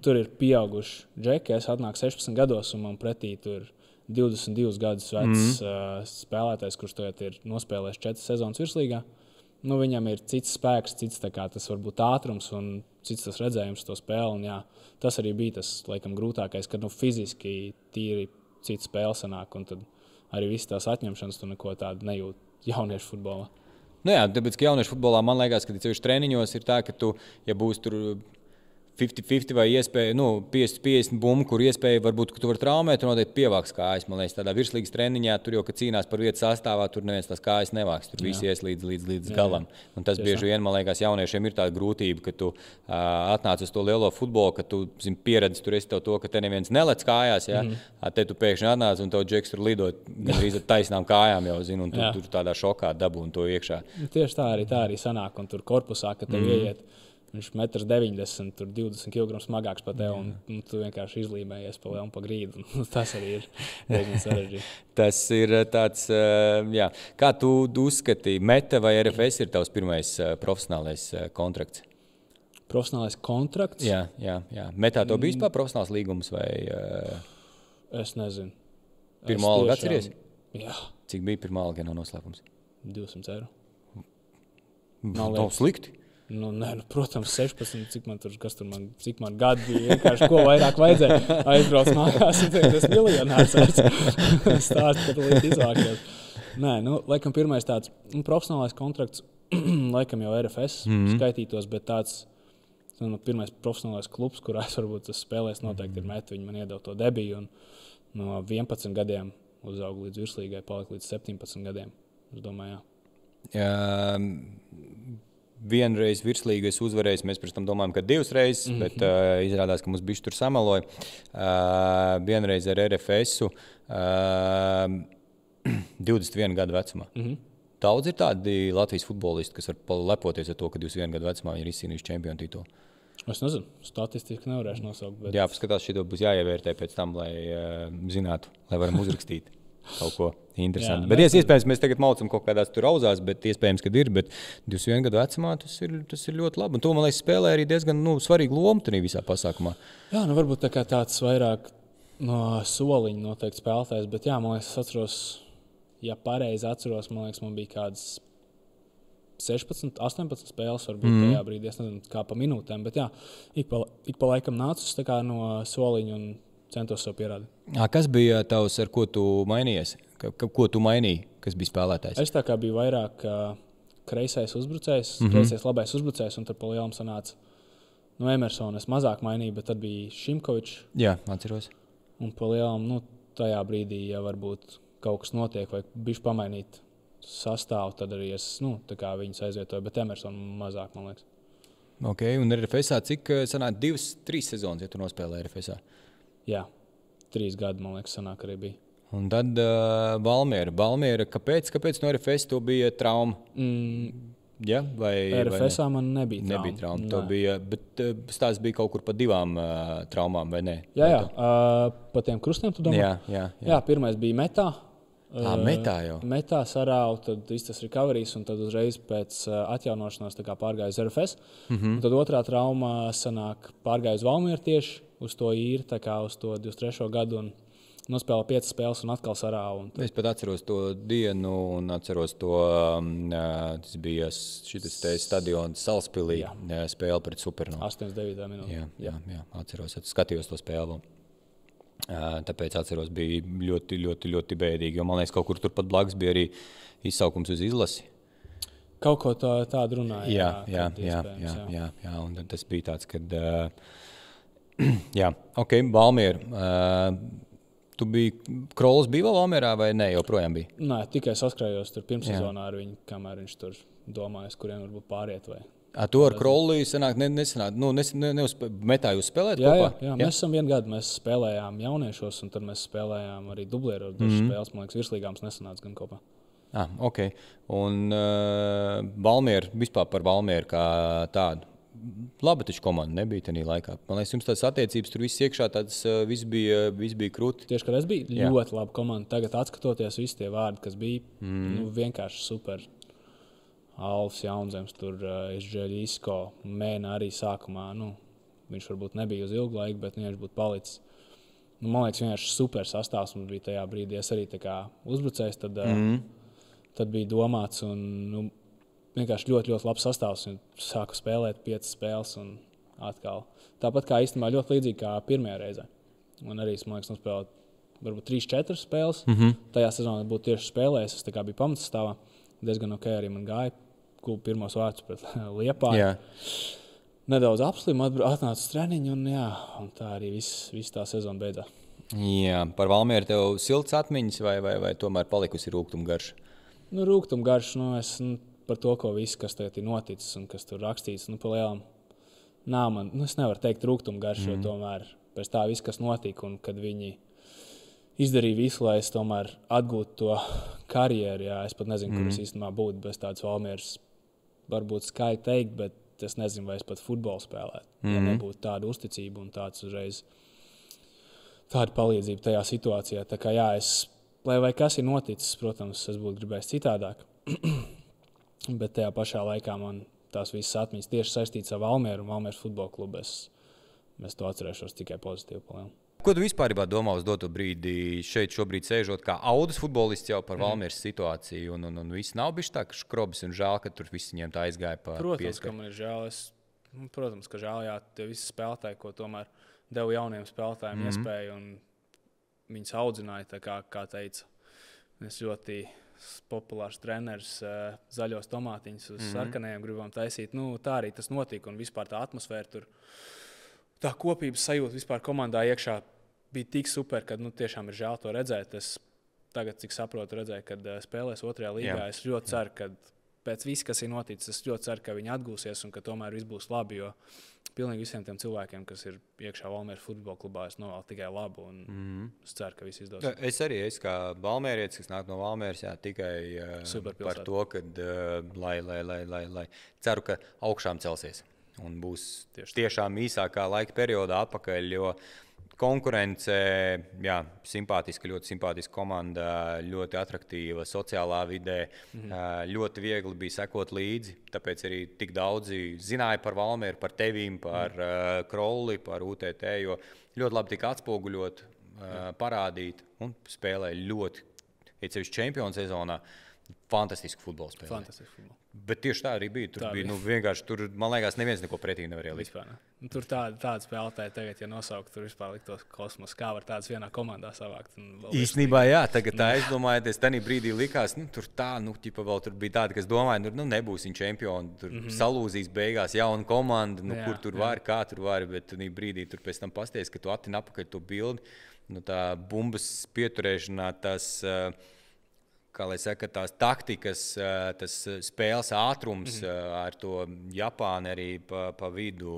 tur ir pieauguši džeki, es atnāku 16 gados, un man pretī tur 22 gadus vecs spēlētājs, kurš tagad ir nospēlējis 4 sezonas virslīgā. Viņam ir cits spēks, cits tas varbūt ātrums un cits tas redzējums to spēli. Un, jā, tas arī bija tas, laikam, grūtākais, kad fiziski tīri cits spēle sanāk, un tad arī visas tās atņemšanas tu neko tādu nejūti jauniešu futbolā. Jā, tāpēc, ka jauniešu futbolā man liekas, ka ceļš treniņos ir tā, ka tu, ja būs tur 50-50 vai iespēja, 50-50 bumbu, kur iespēja varbūt, ka tu vari traumēt, un noteikti pievāks kājas. Man liekas, tādā virslīgas treniņā, tur jau, kad cīnās par vietu sastāvā, tur neviens tās kājas nevāks. Tur visi ies līdz galam. Un tas bieži vien, man liekas, jauniešiem ir tāda grūtība, ka tu atnāc uz to lielo futbolu, ka tu pieredzi tur esi to, ka te neviens nelec kājās. Ja? Te tu pēkšņi atnāc un tev džeks tur lidot gandrīz ar taisnām kājām jau, zini, un tur tādā šokā dabūn to iekšā. Tieši tā arī sanāk, un tur korpusā, kad tev ieiet. Viņš 1,90 m, tur 20 kg smagāks par tevi, un tu vienkārši izlīmējies pa lielu un pa grīdu. Tas arī ir diezgan sarežģīti. Tas ir tāds, jā. Kā tu uzskati, Meta vai RFS ir tavs pirmais profesionālais kontrakts? Profesionālais kontrakts? Jā. Metā tev bija vispār profesionāls līgums vai? Es nezinu. Pirmā alga atceries? Jā. Cik bija pirmā alga, nav noslēpums? 200 eiro. Nav slikti. Protams, 16, cik man gadi bija, vienkārši ko vairāk vajadzēja. Aizbrauc mājās un teikt, es miljonārs stāstu, ka tu līdz izvākties. Nē, laikam pirmais tāds profesionālais kontrakts, laikam jau RFS skaitītos, bet tāds pirmais profesionālais klubs, kurā es varbūt spēlēs, noteikti ir Meta. Viņi man iedeva to debiju un no 11 gadiem uzaugu līdz virslīgai, palika līdz 17 gadiem. Es domāju, jā. Vienreiz virslīgu es uzvarēju, mēs pirms tam domājam, ka 2 reizes, bet izrādās, ka mums bišķi tur sameloja. Vienreiz ar RFS-u 21 gadu vecumā. Daudz ir tādi Latvijas futbolisti, kas var lepoties ar to, ka 21 gadu vecumā viņi ir izcīnījuši čempionu titulu. Es nezinu, statistiski nevarēšu nosaukt. Bet... Jā, paskatās, šito būs jāievērtē pēc tam, lai zinātu, lai varam uzrakstīt. Kaut ko interesantu. Bet iespējams, mēs tagad maucam kaut kādās tur auzās, bet iespējams, kad ir. Bet 21 gadu vecumā tas ir ļoti labi. Un to, man liekas, spēlē arī diezgan svarīgu lomu tajā visā pasākumā. Jā, varbūt tāds vairāk no soliņa noteikti spēlētājs. Bet jā, man liekas, es atceros, ja pareizi atceros, man liekas, man bija kādas 16, 18 spēles varbūt tajā brīdī. Es nezinu, kā pa minūtēm. Bet jā, ik pa laikam nācis no soliņa un centos sev pierādīt. Kas bija tavs, ar ko tu mainījies? Ko tu mainīji, kas bija spēlētājs? Es tā kā biju vairāk kreisais uzbrucējs, kreisais labais uzbrucējs, un tad pa lielam sanāca Emersonu. Es mazāk mainīju, bet tad bija Šimkovičs. Jā, atceros. Un pa lielam, tajā brīdī, ja varbūt kaut kas notiek vai bišķi pamainīt sastāvu, tad arī es, tā kā viņus aizvietoju, bet Emersonu mazāk, man liekas. Ok, un RFSā cik sanāk 2-3 sezonas, ja tu nospēlē RFSā? Jā, 3 gadi, man liekas, sanāk arī bija. Un tad Valmiera, kāpēc no RFS to bija trauma? Ja? RFSā man nebija trauma. Nebija trauma. To bija, bet stāsts bija kaut kur pa 2 traumām, vai ne? Jā. Pa tiem krustiem, tu domā? Jā, pirmais bija Metā. Metā jau. Metā sarāva, tad viss tas recoveries, un tad uzreiz pēc atjaunošanās pārgāja uz RFS. Un tad otrā trauma sanāk pārgāja uz Valmieru tieši, uz to īri, tā kā uz to 23. gadu, un nospēlēja 5 spēles un atkal sarāva. Es pat atceros to dienu, un atceros to, tas bija šitas stadions Salaspilī, spēle pret Supernovu. 89. minūte. Jā, atceros, skatījos to spēlu. Tāpēc atceros, bija ļoti, ļoti, ļoti bēdīgi, jo man liekas, kaut kur turpat blakus bija arī izsaukums uz izlasi. Kaut ko tādu runāja. Jā, un tas bija tāds, kad, jā, ok, Valmiera. Tu biji, Krols bija vēl Valmierā vai ne, joprojām bija? Nē, tikai saskrējos tur pirmssezonā ar viņu, kamēr viņš tur domājas, kuriem varbūt pāriet vai... To ar Krolli sanāk, nesanāk, Metā jūs spēlēt kopā? Jā, mēs esam 1 gadu, mēs spēlējām jauniešos, un tad mēs spēlējām arī dublieru ar dažas spēles, man liekas, virslīgā mums nesanāca gan kopā. Ok. Un Valmiera, vispār par Valmieru kā tādu. Labi, taču komanda nebija tajā laikā. Man liekas, jums tādas attiecības tur viss iekšā, tāds viss bija krūti. Tieši, kad es biju ļoti laba komanda. Tagad, atskatoties visi tie vārdi, kas bija, vienkārši super. Alfs Jaunzems, tur Izžēļisko, Mēna arī sākumā. Viņš varbūt nebija uz ilgu laiku, bet viņš būtu palicis. Man liekas, vienkārši super sastāvs mums bija tajā brīdī. Es arī tā kā uzbrucējs, tad bija domāts un vienkārši ļoti, ļoti labs sastāvs. Sāku spēlēt 5 spēles un atkal. Tāpat kā īstenībā ļoti līdzīgi kā pirmajā reizē. Un arī, man liekas, nospēlēt varbūt 3-4 spēles. Tajā sezonā būtu tieši spēlējis. Es tā kā biju pamatsastāvā. Diezgan ok arī man gāja. Klubu pirmos vārdus pret Liepāju. Nedaudz apslimu, atnācu uz treniņu un tā arī viss tā sezona beidzās. Jā, par Valmieru tev silts atmiņas vai tomēr palikusi rūgtuma garša? Rūgtuma garša, es par to, viss, kas tagad ir noticis un kas tur rakstīts, pa lielām man, es nevaru teikt rūgtuma garša, jo tomēr pēc tā viss, kas notika un kad viņi izdarīja visu, lai es tomēr atgūtu to karjeru, es pat nezinu, kur es īstenībā būtu bez tādas Valmieras, varbūt skaļi teikt, bet es nezinu, vai es pat futbolu spēlētu, ja nebūtu tāda uzticība un tāds uzreiz tāda palīdzība tajā situācijā. Tā kā lai kas ir noticis, protams, es būtu gribējis citādāk. Bet tajā pašā laikā man tās visas atmiņas tieši saistītas ar Valmieru un Valmieras futbola klubu. Es to atcerēšos tikai pozitīvi. Ko tu vispār domā uz doto brīdi šeit šobrīd sēžot kā Audas futbolists jau par Valmieras situāciju? Un viss nav bijis tā, ka škrobis un žēl, ka tur viss viņiem tā aizgāja pa pieskaru? Protams, ka man ir žēl. Protams, ka žēl, tie visi spēlētāji, ko tomēr deva jauniem spēlētājiem iespēju un viņus audzināja, kā teica. Es ļoti populārs treneris, zaļos tomātiņus uz sarkanajiem gribam taisīt. Tā arī tas notika un vispār tā atmosfēra tur, tā kopības sajūta vispār komandā iekšā bija tik super, ka tiešām ir žēl to redzēt. Es tagad, cik saprotu, redzēju, kad spēlēs 2. līgā. Jā. Es ļoti ceru, ka pēc viss, kas ir noticis, es ļoti ceru, ka viņi atgūsies un ka tomēr viss būs labi, jo pilnīgi visiem tiem cilvēkiem, kas ir iekšā Valmieras futbola klubā, es novēlu tikai labu un es ceru, ka viss izdosies. Es kā valmierietis, kas nāk no Valmieras, tikai par to, ka lai ceru, ka augšām celsies un būs tiešām īsākā laika periodā atpakaļ, jo konkurence, simpātiska, ļoti simpātiska komanda, ļoti atraktīva sociālā vidē, ļoti viegli bija sekot līdzi, tāpēc arī tik daudzi zināja par Valmieru, par tevīm, par Krolli, par UTT, jo ļoti labi tika atspoguļot, parādīt un spēlēja ļoti, sevišķi čempionu sezonā, fantastisku futbolu spēlē. Fantastisku futbolu. Bet tieši tā arī bija. Tur bija vienkārši, man liekas, neviens neko pretī nevarēja likt. Tur tāda spēlētāja tagad, ja nosaukt, tur vispār liktos kosmos. Kā var tāds vienā komandā savākt? Īstenībā, tagad tā aizdomājoties, tajā brīdī likās, tur vēl tur bija tādi, kas domāja, nebūs viņi čempioni, tur salūzīs beigās jauna komanda, kur tur var, kā tur var, bet tajā brīdī tur pēc tam pasties, ka tu atini apakaļ to bildi, tā bumbas pieturēšanā, tas kā lai saka, tās taktikas, tas spēles ātrums ar to Japānu arī pa vidu.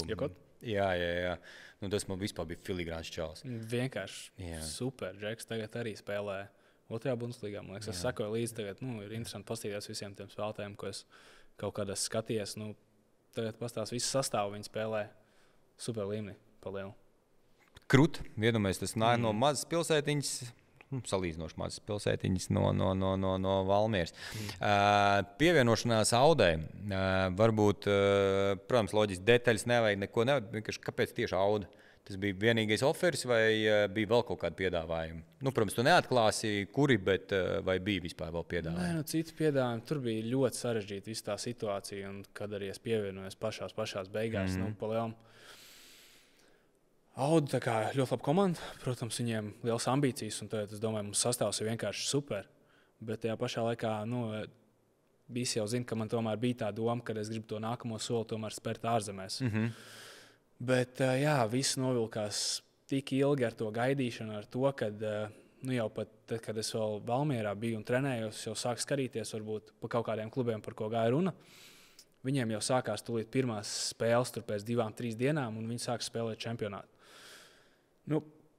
Jā. Tas man vispār bija filigrāns čalis. Vienkārši super. Džeks tagad arī spēlē 2. Bundeslīgā. Man liekas, es sakoju līdzi tagad. Ir interesanti paskatīties visiem tiem spēlētājiem, ko es kaut kādā skaties. Tagad pastāv visu sastāvu, viņi spēlē super līmenī pa lielu. Krut, vienamais tas nāk no mazas pilsētiņas. Salīdzinoši mazas pilsētiņas no Valmieras. Pievienošanās Audai. Varbūt, protams, loģiski detaļas nevajag, neko nevajag. Vienkārši kāpēc tieši Auda? Tas bija vienīgais ofers vai bija vēl kaut kādi piedāvājumi? Protams, tu neatklāsi, kuri, bet vai bija vispār vēl piedāvājumi? Nē, citi piedāvājumi. Tur bija ļoti sarežģīta visa tā situācija, un kad arī es pievienojos pašās beigās, pa lielām. Auda tā kā ļoti laba komanda, protams, viņiem liels ambīcijas, un tad, es domāju, mums sastāvs ir vienkārši super. Bet tajā pašā laikā, visi jau zina, ka man tomēr bija tā doma, ka es gribu to nākamo soli tomēr spērt ārzemēs. Bet, viss novilkās tik ilgi ar to gaidīšanu, ar to, kad, jau pat tad, kad es vēl Valmierā biju un trenējos, jau sāku skatīties varbūt pa kaut kādiem klubiem, par ko gāja runa. Viņiem jau sākās tūlīt pirmās spēles tur pēc 2-3 dienām, un viņi sāka spēlēt čempionātu.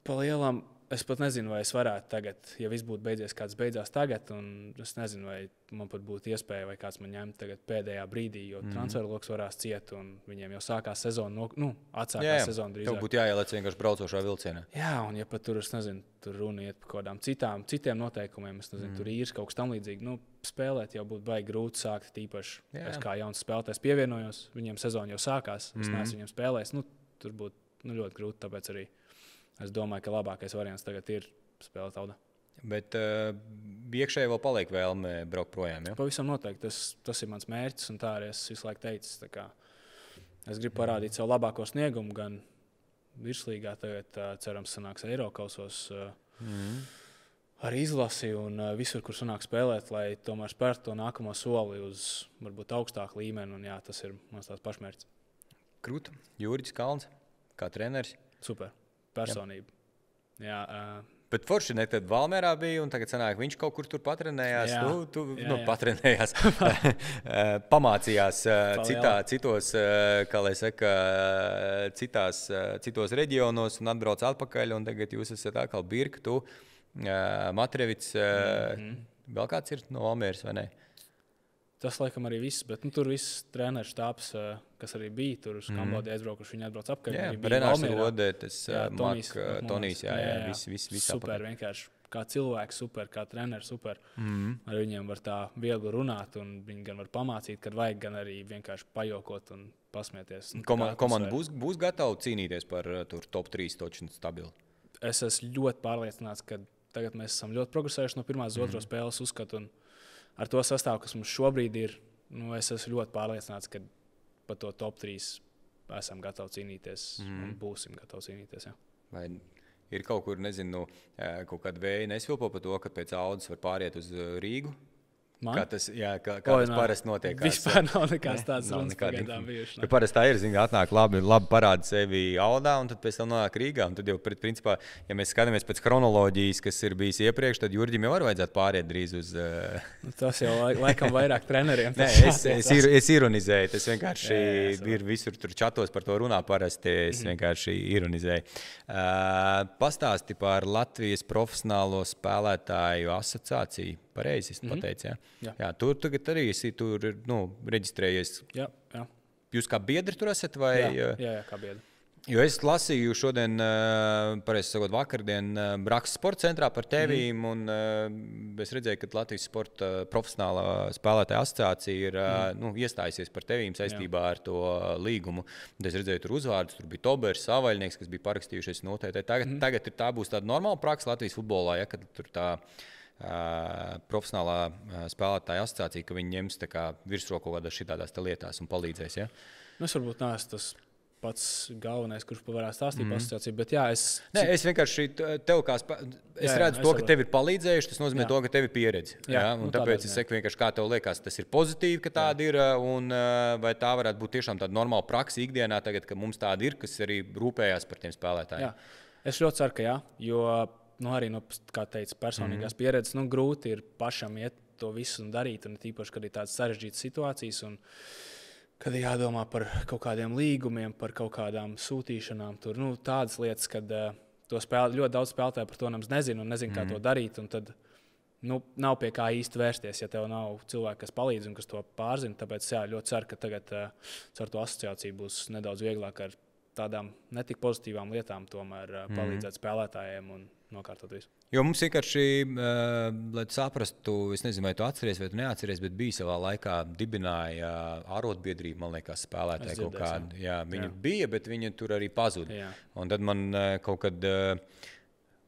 Pa lielām es pat nezinu, vai es varētu tagad, ja viss būtu beidzies, kāds beidzās tagad, un es nezinu, vai man pat būtu iespēja, vai kāds man ņemt tagad pēdējā brīdī, jo transferu loks varās ciet, un viņiem jau sākās sezona, atsākās sezona drīzāk. Tev būtu jāieliec vienkārši braucošā vilcienā. Jā, un ja pat tur, es nezinu, tur runa iet par kādām citiem noteikumiem, es nezinu, tur īrs kaut kas tam līdzīgi, spēlēt jau būtu baigi grūti sākt, tīpaši es kā jauns spēlētājs pievienojos, viņiem sezona jau sākās, es neesmu viņiem spēlējis, tur būtu ļoti grūti, tāpēc arī es domāju, ka labākais variants tagad ir spēlēt Audā. Bet iekšēji vēl paliek vēlme braukt projām, ja? Pavisam noteikti. Tas ir mans mērķis, un tā arī es visu laiku teicu. Es gribu parādīt savu labāko sniegumu, gan virslīgā, tagad cerams sanāks Eirokausos, arī izlasi un visur, kur sanāk spēlēt, lai tomēr spērtu to nākamo soli uz varbūt augstāku līmeni, un jā, tas ir mans tāds pašmērķis. Krūta, Jūriķis Kalns, kā treneris. Super. Personība. Jā, bet forši ne tad Valmērā bija, un tagad sanāk, viņš kaut kur tur patrenējās. Patrenējās. Pamācījās citos, kā lai saka, citos reģionos un atbrauc atpakaļ, un tagad jūs esat atkal Birka, tu, Matrevits, vēl kāds ir no Valmēras, vai ne? Tas laikam arī viss, bet tur viss treneru štābs, kas arī bija tur uz Kambodžu aizbraukuši, viņi atbrauc apkārt. Jā, Renārs Rodē, tas Tonijs, viss super, vienkārši kā cilvēks super, kā treneris super. Ar viņiem var tā viegli runāt, un viņi gan var pamācīt, kad vajag, gan arī vienkārši pajokot un pasmieties. Komanda būs gatava cīnīties par tur top 3 toču stabili? Es esmu ļoti pārliecināts, ka tagad mēs esam ļoti progresējuši no pirmās uz otro spēles uzskatu, un ar to sastāvu, kas mums šobrīd ir, es esmu ļoti pārliecināts, ka par to top 3 esam gatavi cīnīties un būsim gatavi cīnīties. Jā. Vai ir kaut kur, nezinu, kaut kāda vēja nesvilpo par to, ka pēc Audas var pāriet uz Rīgu? Man? Kā tas parasti notiek? Vispār nav nekāds tāds runas pagaidām bijuši. Jo parasti tā ir, atnāk labi parāda sevi Audā, un tad pēc tam nonāk Rīgā. Un tad jau, principā, ja mēs skatāmies pēc chronoloģijas, kas ir bijis iepriekš, tad Jurģim jau var vajadzētu pāriet drīz uz... Tas jau laikam vairāk treneriem. Nē, es ironizēju. Tas vienkārši ir visur tur čatos par to runā parasti. Es vienkārši ironizēju. Pastāsti par Latvijas profesionālo spēlētāju asociāciju. Pareizi, es pateicu, jā. Tur tagad arī esi reģistrējies. Jā. Jūs kā biedri tur esat? Vai? Jā, kā biedri. Jo es lasīju šodien, pareizi sakot, vakardien Brakas sporta centrā par tevīm, un es redzēju, ka Latvijas sporta profesionālā spēlētāja asociācija ir iestājusies par tevīm saistībā ar to līgumu. Un es redzēju tur uzvārdus, tur bija Tobers, Savaļnieks, kas bija parakstījušies noteikti. Tagad tā būs tāda normāla praksa Latvijas futbolā, ja, kad tur tā profesionālā spēlētāja asociācija, ka viņi ņems virsroku kaut kādās šitādās lietās un palīdzēs, ja? Es varbūt neesmu tas pats galvenais, kurš varētu stāstīt par asociāciju, bet jā, es vienkārši tev redzu to, ka tev ir palīdzējuši, tas nozīmē to, ka tev ir pieredze. Jā, un tāpēc es saku vienkārši, kā tev liekas, tas ir pozitīvi, ka tāda ir, un vai tā varētu būt tiešām tāda normāla praksa ikdienā tagad, ka mums tāda ir, kas arī rūpējās par tiem spēlētājiem. Jā, es ļoti ceru, ka jā, jo arī no, kā teica, personīgās pieredzes, grūti ir pašam iet to visu un darīt, un tīpaši, kad ir tādas sarežģītas situācijas, un kad ir jādomā par kaut kādiem līgumiem, par kaut kādām sūtīšanām, tur, tādas lietas, kad ļoti daudz spēlētāju par to nezinu un nezinu, kā to darīt, un tad nav pie kā īsti vērsties, ja tev nav cilvēki, kas palīdz un kas to pārzina, tāpēc jā, ļoti ceru, ka tagad ar to asociāciju būs nedaudz vieglāk ar tādām netik pozitīvām lietām tomēr palīdzēt spēlētājiem un nokārtot visu. Jo mums vienkārši, lai tu saprastu, es nezinu, vai tu atceries vai tu neatceries, bet bija savā laikā dibināja ārotbiedrība, man liekas, spēlētāji kaut kādi. Jā, viņi bija, bet viņi tur arī pazuda. Un tad man kaut kad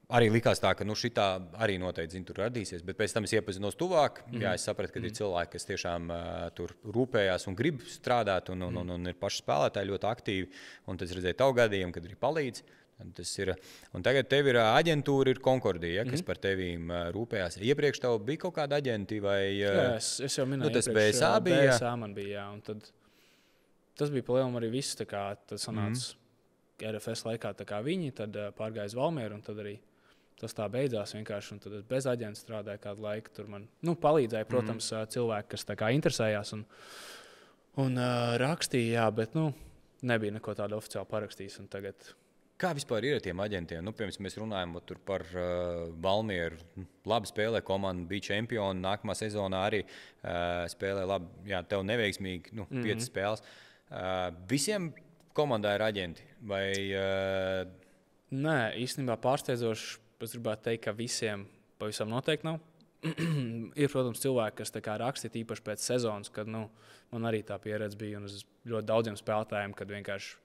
arī likās tā, ka šitā arī noteikti tur radīsies, bet pēc tam es iepazinos tuvāk. Jā, es sapratu, ka ir cilvēki, kas tiešām tur rūpējās un grib strādāt un ir paši spēlētāji ļoti aktīvi. Un tad es redzēju tavu gadījumu, kad arī palīdz. Un tagad tev ir aģentūra, ir Konkordija, kas par tevīm rūpējās. Iepriekš tev bija kaut kāda aģenti vai... Jā, es jau minēju, tas BSA bija. BSA man bija, jā. Un tad tas bija pa lielam arī viss, tad sanāca RFS laikā viņi, tad pārgāja uz Valmieru, un tad arī tas tā beidzās vienkārši, un tad es bez aģenta strādāju kādu laiku. Tur man palīdzēja, protams, cilvēki, kas interesējās un rakstīja, jā, bet nebija neko tādu oficiāli parakstījis, un tagad Kā vispār ir ar tiem aģentiem? Nu, piemēram, mēs runājam par Valmieru. Labi spēlē komanda, bija čempioni. Nākamā sezonā arī spēlē labi. Jā, tev neveiksmīgi 5 spēles. Visiem komandā ir aģenti? Vai, Nē, īstenībā pārsteidzoši. Es gribētu teikt, ka visiem pavisam noteikti nav. Ir, protams, cilvēki, kas raksta īpaši pēc sezonas, kad man arī tā pieredze bija. Un uz ļoti daudziem spēlētājiem, kad vienkārši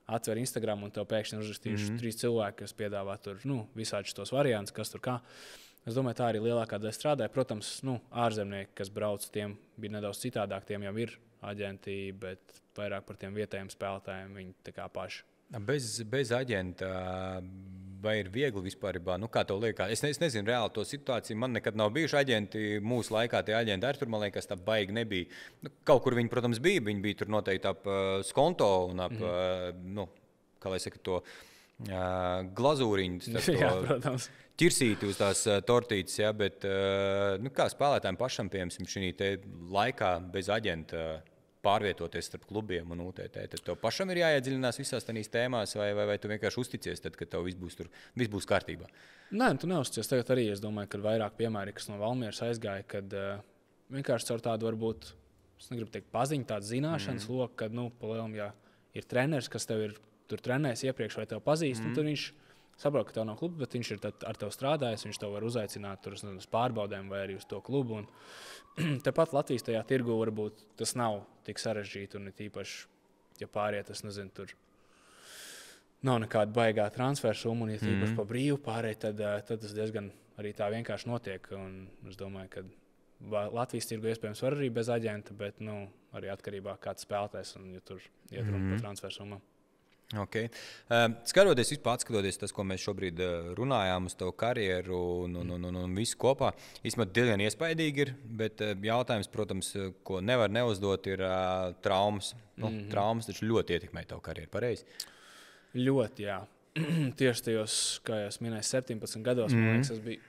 atver Instagram un tev pēkšņi uzrakstījuši 3 cilvēki, kas piedāvā tur visādus tos variantus, kas tur kā. Es domāju, tā arī lielākā daļa strādāja. Protams, ārzemnieki, kas brauc, tiem bija nedaudz citādāk, tiem jau ir aģenti, bet vairāk par tiem vietējiem spēlētājiem viņi tā kā paši. Bez aģenta vai ir viegli vispār? Kā tev liekas? Es nezinu reāli to situāciju. Man nekad nav bijuši aģenti. Mūsu laikā tie aģenti arī tur, man liekas, tā baigi nebija. Kaut kur viņi, protams, bija. Viņi bija tur noteikti ap skonto un ap, kā lai saka, to glazūriņu. Jā, protams. Ķirsīti uz tās tortītes, ja, bet kā spēlētājiem pašam, piemēram, šī laikā bez aģenta pārvietoties starp klubiem un UTT, tad tev pašam ir jāiedziļinās visās tādās tēmās, vai tu vienkārši uzticies, tad, kad tev viss būs kārtībā? Nē, tu neusticies. Tagad arī es domāju, ka vairāk piemēri, kas no Valmieras aizgāja, kad vienkārši caur tādu varbūt, es negribu teikt paziņu, tādu zināšanas loku, kad, palielam, ja ir treneris, kas tev ir tur trenējis iepriekš vai tev pazīst, tad viņš saprot, ka tev nav kluba, bet viņš ir ar tevi strādājis, viņš tev var uzaicināt tur uz pārbaudēm vai arī uz to klubu. Tepat Latvijas tajā tirgu varbūt tas nav tik sarežģīti un tīpaši, ja pāriet, es nezinu, tur nav nekāda baigā transferu summa un ja tīpaši pa brīvu pāriet, tad tas diezgan arī tā vienkārši notiek. Un es domāju, ka Latvijas tirgu iespējams var arī bez aģenta, bet arī atkarībā kāds spēlētājs un ja tur iet runa par transferu summām. Okay. Skatoties tas, ko mēs šobrīd runājām uz tavu karjeru un visu kopā, īstenībā diezgan iespaidīgi ir, bet jautājums, protams, ko nevar neuzdot, ir traumas. Traumas taču ļoti ietekmē tavu karjeru, pareizi? Ļoti, jā. Tieši tajos, kā jau minēju, 17 gados, man liekas, es biju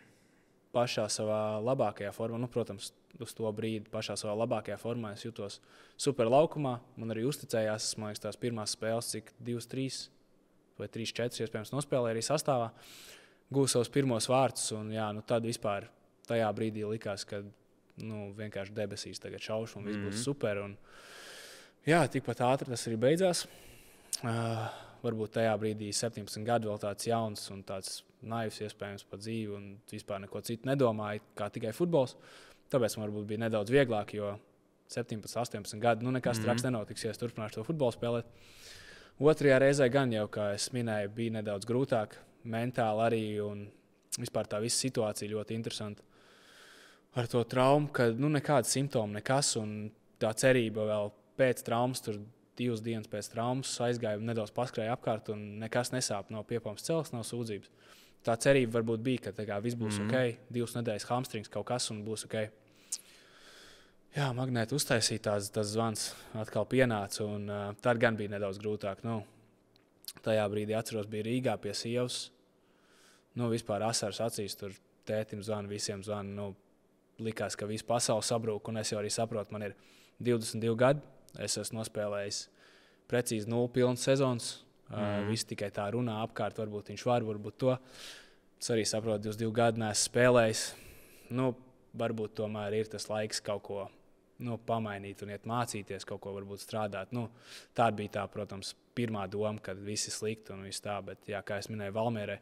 pašā savā labākajā formā. Protams, uz to brīdi pašā savā labākajā formā es jutos super laukumā. Man arī uzticējās, man liekas, tās pirmās spēles, cik 2-3 vai 3-4 iespējams nospēlēja arī sastāvā. Gūju savus pirmos vārtus un tad vispār tajā brīdī likās, ka vienkārši debesīs tagad šaušu un viss būs super. Un, tikpat ātri tas arī beidzās. Varbūt tajā brīdī 17 gadu vēl tāds jauns un tāds naivs iespējams par dzīvi un vispār neko citu nedomāju, kā tikai futbols. Tāpēc man varbūt bija nedaudz vieglāk, jo 17, 18 gadu nekas traks nenotiks, ja es turpināšu to futbolu spēlēt. Otrajā reizē gan jau, kā es minēju, bija nedaudz grūtāk, mentāli arī un vispār tā visa situācija ļoti interesanta. Ar to traumu, ka nekāda simptoma, nekas un tā cerība vēl pēc traumas tur 2 dienas pēc traumas aizgāju, nedaudz paskrēju apkārt un nekas nesāp, nav piepams cels, nav sūdzības. Tā cerība varbūt bija, ka viss būs ok, 2 nedēļas hamstrings kaut kas un būs ok. Jā, magnēti uztaisīja tas zvans, atkal pienāca un tad gan bija nedaudz grūtāk. Tajā brīdī atceros, bija Rīgā pie sievas. Vispār asaras acīs, tur tētim zvana, visiem zvana. Likās, ka viss pasaule sabrūk un es jau arī saprotu, man ir 22 gadi. Es esmu nospēlējis precīzi 0 pilnas sezonas. Visi tikai tā runā apkārt, varbūt viņš var, varbūt to. Es arī saprotu, 22 gadu neesmu spēlējis. Varbūt tomēr ir tas laiks kaut ko pamainīt un iet mācīties, kaut ko varbūt strādāt. Tā bija tā, protams, pirmā doma, kad viss ir slikti un viss tā. Bet, kā es minēju, Valmierē,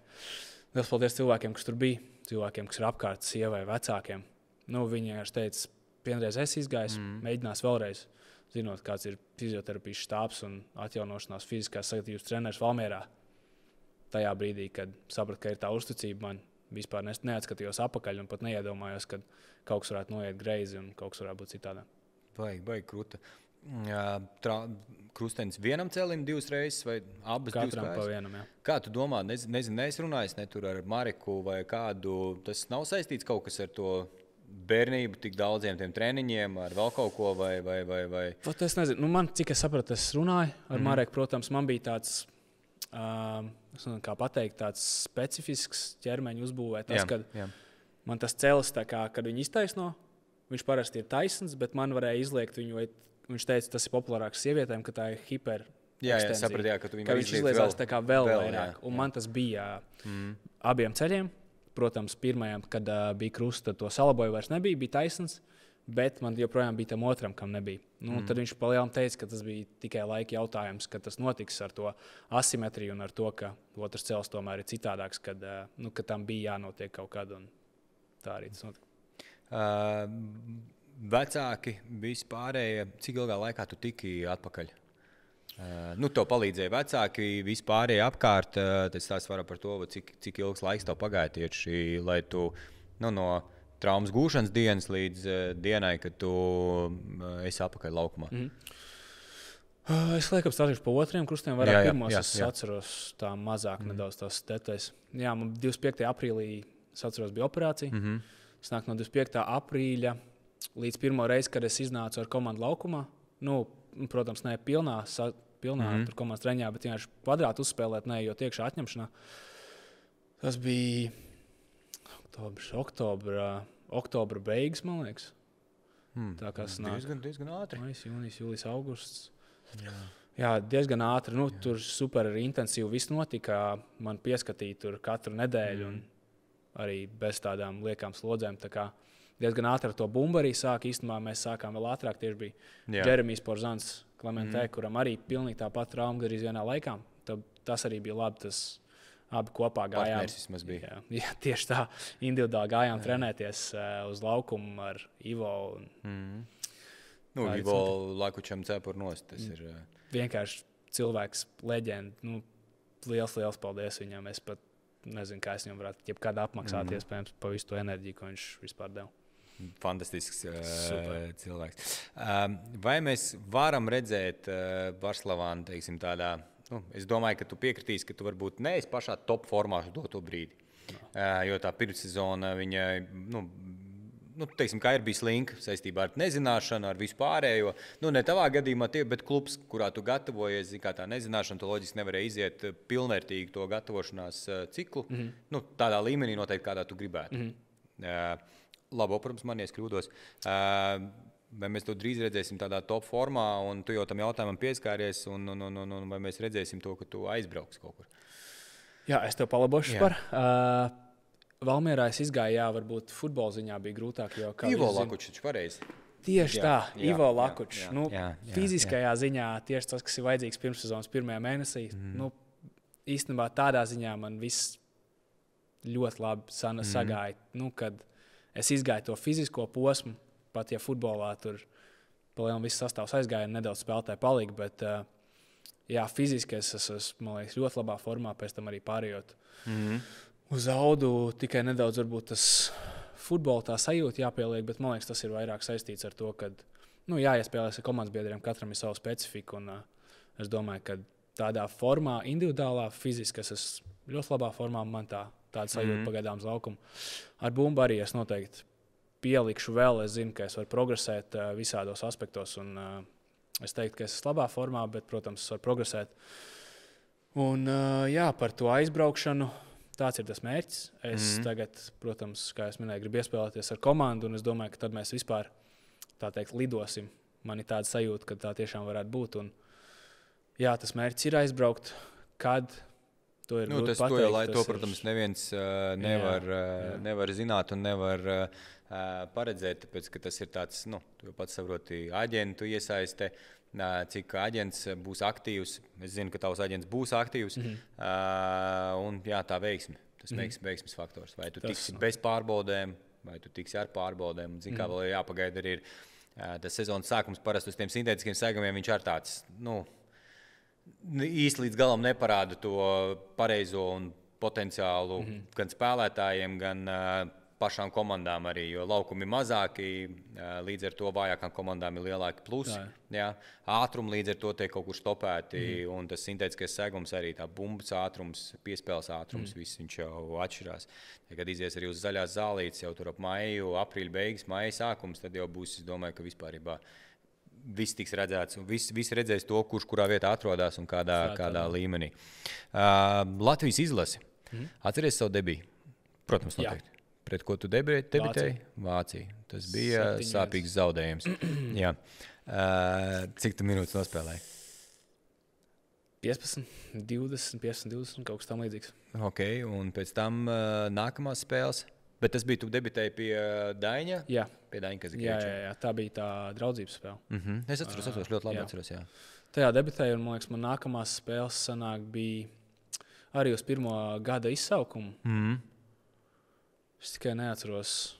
liels paldies cilvēkiem, kas tur bija, cilvēkiem, kas ir apkārt sievai, vecākiem. Viņi vienkārši teica, vienreiz es izgājis, mēģinās vēlreiz. Zinot, kāds ir fizioterapijas štābs un atjaunošanās fiziskās sagatavības treneris Valmierā. Tajā brīdī, kad sapratu, ka ir tā uzticība, man vispār neatskatījos apakaļ un pat neiedomājos, ka kaut kas varētu noiet greizi un kaut kas varētu būt citādā. Baigi kruta. Krustenis vienam cēlim 2 reizes vai abas 2 Katram pa vienam, jā. Kā tu domā, es runāju ne tur ar Mariku vai kādu, tas nav saistīts kaut kas ar to bērnību, tik daudziem tiem treniņiem, ar vēl kaut ko vai? Pat es nezinu. Man, cik es sapratu, es runāju ar Mareku, protams, man bija tāds, kā pateikt, tāds specifisks ķermeņa uzbūvē. Kad man tas cels, kad viņi iztaisno, viņš parasti ir taisns, bet man varēja izliekt viņu, vai viņš teica, tas ir populārāks sievietēm, ka tā ir Jā, sapratu, ka tu viņš izliezās tā kā vēl vairāk. Un man tas bija abiem ceļiem. Protams, pirmajam, kad bija krusts, tad to salaboju vairs nebija, bija taisns. Bet man joprojām bija tam otram, kam nebija. Tad viņš palielam teica, ka tas bija tikai laika jautājums, kad tas notiks ar to asimetriju un ar to, ka otrs cels tomēr ir citādāks, kad tam bija jānotiek kaut kad. Tā arī tas notika. Vecāki vispārējie, cik ilgā laikā tu tiki atpakaļ? Tev palīdzēja vecāki, vispārējie apkārt. Tas tās var par to, cik ilgs laiks tev pagāja tieši, lai tu no traumas gūšanas dienas līdz dienai, kad tu esi atpakaļ laukumā. Es laikam stāstīšu pa otriem krustiem, vairāk pirmos. Es atceros tā mazāk nedaudz tās detaļas. Jā, man 25. aprīlī, es atceros, bija operācija. Es nāku no 25. aprīļa līdz pirmo reizi, kad es iznācu ar komandu laukumā. Protams, ne pilnā tur komandas treņā, bet vienkārši kvadrātu uzspēlēt, neejot iekšā atņemšanā. Tas bija oktobra beigas, man liekas. Tā kā sanāk. Diezgan ātri. Jūnijas, jūlijas, augusts. Jā, diezgan ātri. Tur super intensīvi viss notika. Man pieskatīja tur katru nedēļu un arī bez tādām liekām slodzēm. Tā kā diezgan ātri ar to bumbu arī sāk. Īstenībā mēs sākām vēl ātrāk. Tieši bija Džeremijs Porzans Klementē, kuram arī pilnīgi tāpat trauma gandrīz vienā laikā. Tas arī bija labi. Abi kopā gājām. Jā, tieši tā. Individuāli gājām trenēties uz laukumu ar Ivo. Ivo Lakučam cepur nost. Tas ir vienkārši cilvēks, leģenda. Liels paldies viņam. Es pat nezinu, kā es viņam varētu jebkad apmaksāt iespējams pa visu to enerģiju, ko viņš vispār deva. Fantastisks cilvēks. Vai mēs varam redzēt Varslavānu, teiksim, tādā... Es domāju, ka tu piekritīsi, ka tu varbūt neesi pašā top formā uz doto brīdi. Jo tā pirmssezona, viņa, teiksim, kā ir bijis slinka saistībā ar nezināšanu, ar vispārējo. Ne tavā gadījumā, bet klubs, kurā tu gatavojies, kā tā nezināšana, tu loģiski nevarēja iziet pilnvērtīgi to gatavošanās ciklu. Tādā līmenī noteikti, kādā tu gribētu. Labi, protams, man ieskļūdos. Vai mēs to drīz redzēsim tādā top formā, un tu jau tam jautājumam pieskāries, un vai mēs redzēsim to, ka tu aizbrauks kaut kur? Jā, es tev palabošu par. Valmierā es izgāju, varbūt futbola ziņā bija grūtāk. Ivo Lakučs, taču pareizi. Tieši tā, Ivo Lakučs. Fiziskajā ziņā tieši tas, kas ir vajadzīgs pirmssezonas pirmajā mēnesī. Īstenībā tādā ziņā man viss ļoti labi sagāja. Kad es izgāju to fizisko posmu, pat ja futbolā tur palielam viss sastāvs aizgāja un nedaudz spēlētāji palika, bet fiziski es esmu, man liekas, ļoti labā formā, pēc tam arī pārējot uz audu, tikai nedaudz varbūt tas futbola tā sajūta jāpieliek, bet man liekas, tas ir vairāk saistīts ar to, ka jāiespēlēs ar komandas biedriem, katram ir savu specifiku, un es domāju, ka tādā formā, individuālā, fiziski es esmu ļoti labā formā, man tāda sajūta pagaidām uz laukumu. Ar bumbu arī es noteikti pielikšu vēl, es zinu, ka es varu progresēt visādos aspektos, un es teiktu, ka es esmu labā formā, bet, protams, es varu progresēt. Un, par to aizbraukšanu, tāds ir tas mērķis. Es tagad, protams, kā es minēju, gribu iespēlēties ar komandu, un es domāju, ka tad mēs vispār, tā teikt, lidosim. Man ir tāda sajūta, ka tā tiešām varētu būt, un tas mērķis ir aizbraukt, kad... To ir grūti pateikt. To, protams, neviens nevar zināt un nevar paredzēt, tāpēc, ka tas ir tāds, tu jau pats saproti, aģentu iesaiste, cik aģents būs aktīvs. Es zinu, ka tavs aģents būs aktīvs, un tā veiksme, tas veiksmes faktors. Vai tu tiksi bez pārbaudēm, vai tu tiksi ar pārbaudēm, un kā vēl jāpagaida arī ir tas sezonas sākums parasti uz tiem sintētiskiem segumiem, viņš ar tāds, īsti līdz galam neparāda to pareizo un potenciālu gan spēlētājiem, gan pašām komandām arī, jo laukumi ir mazāki, līdz ar to vājākām komandām ir lielāki plusi. Ātrumi līdz ar to tiek kaut kur stopēti, un tas sintētiskais segums arī, tā bumbas ātrums, piespēles ātrums, viss viņš jau atšķirās. Kad izies arī uz zaļās zālītes, jau tur ap maiju, aprīļa beigas, maija sākums, tad jau būs, es domāju, ka vispārībā viss tiks redzēts, un viss redzēs to, kurā vietā atrodas un kādā līmenī. Latvijas izlase. Atceries savu debiju? Protams, noteikti. Pret ko tu debitēji? Vācija. Tas bija sāpīgs zaudējums. Cik tu minūtes nospēlēji? 15, 20, 15, 20, kaut kas tam līdzīgs. Ok, un pēc tam nākamās spēles. Bet tas bija, tu debitēji pie Daņa? Jā. Pie Daņa Kazakieviča. Jā, tā bija tā draudzības spēle. Es atceros, ļoti labi atceros, jā. Tajā debitēju, un, man liekas, man nākamās spēles sanāk bija arī uz pirmo gada izsaukumu. Es tikai neatceros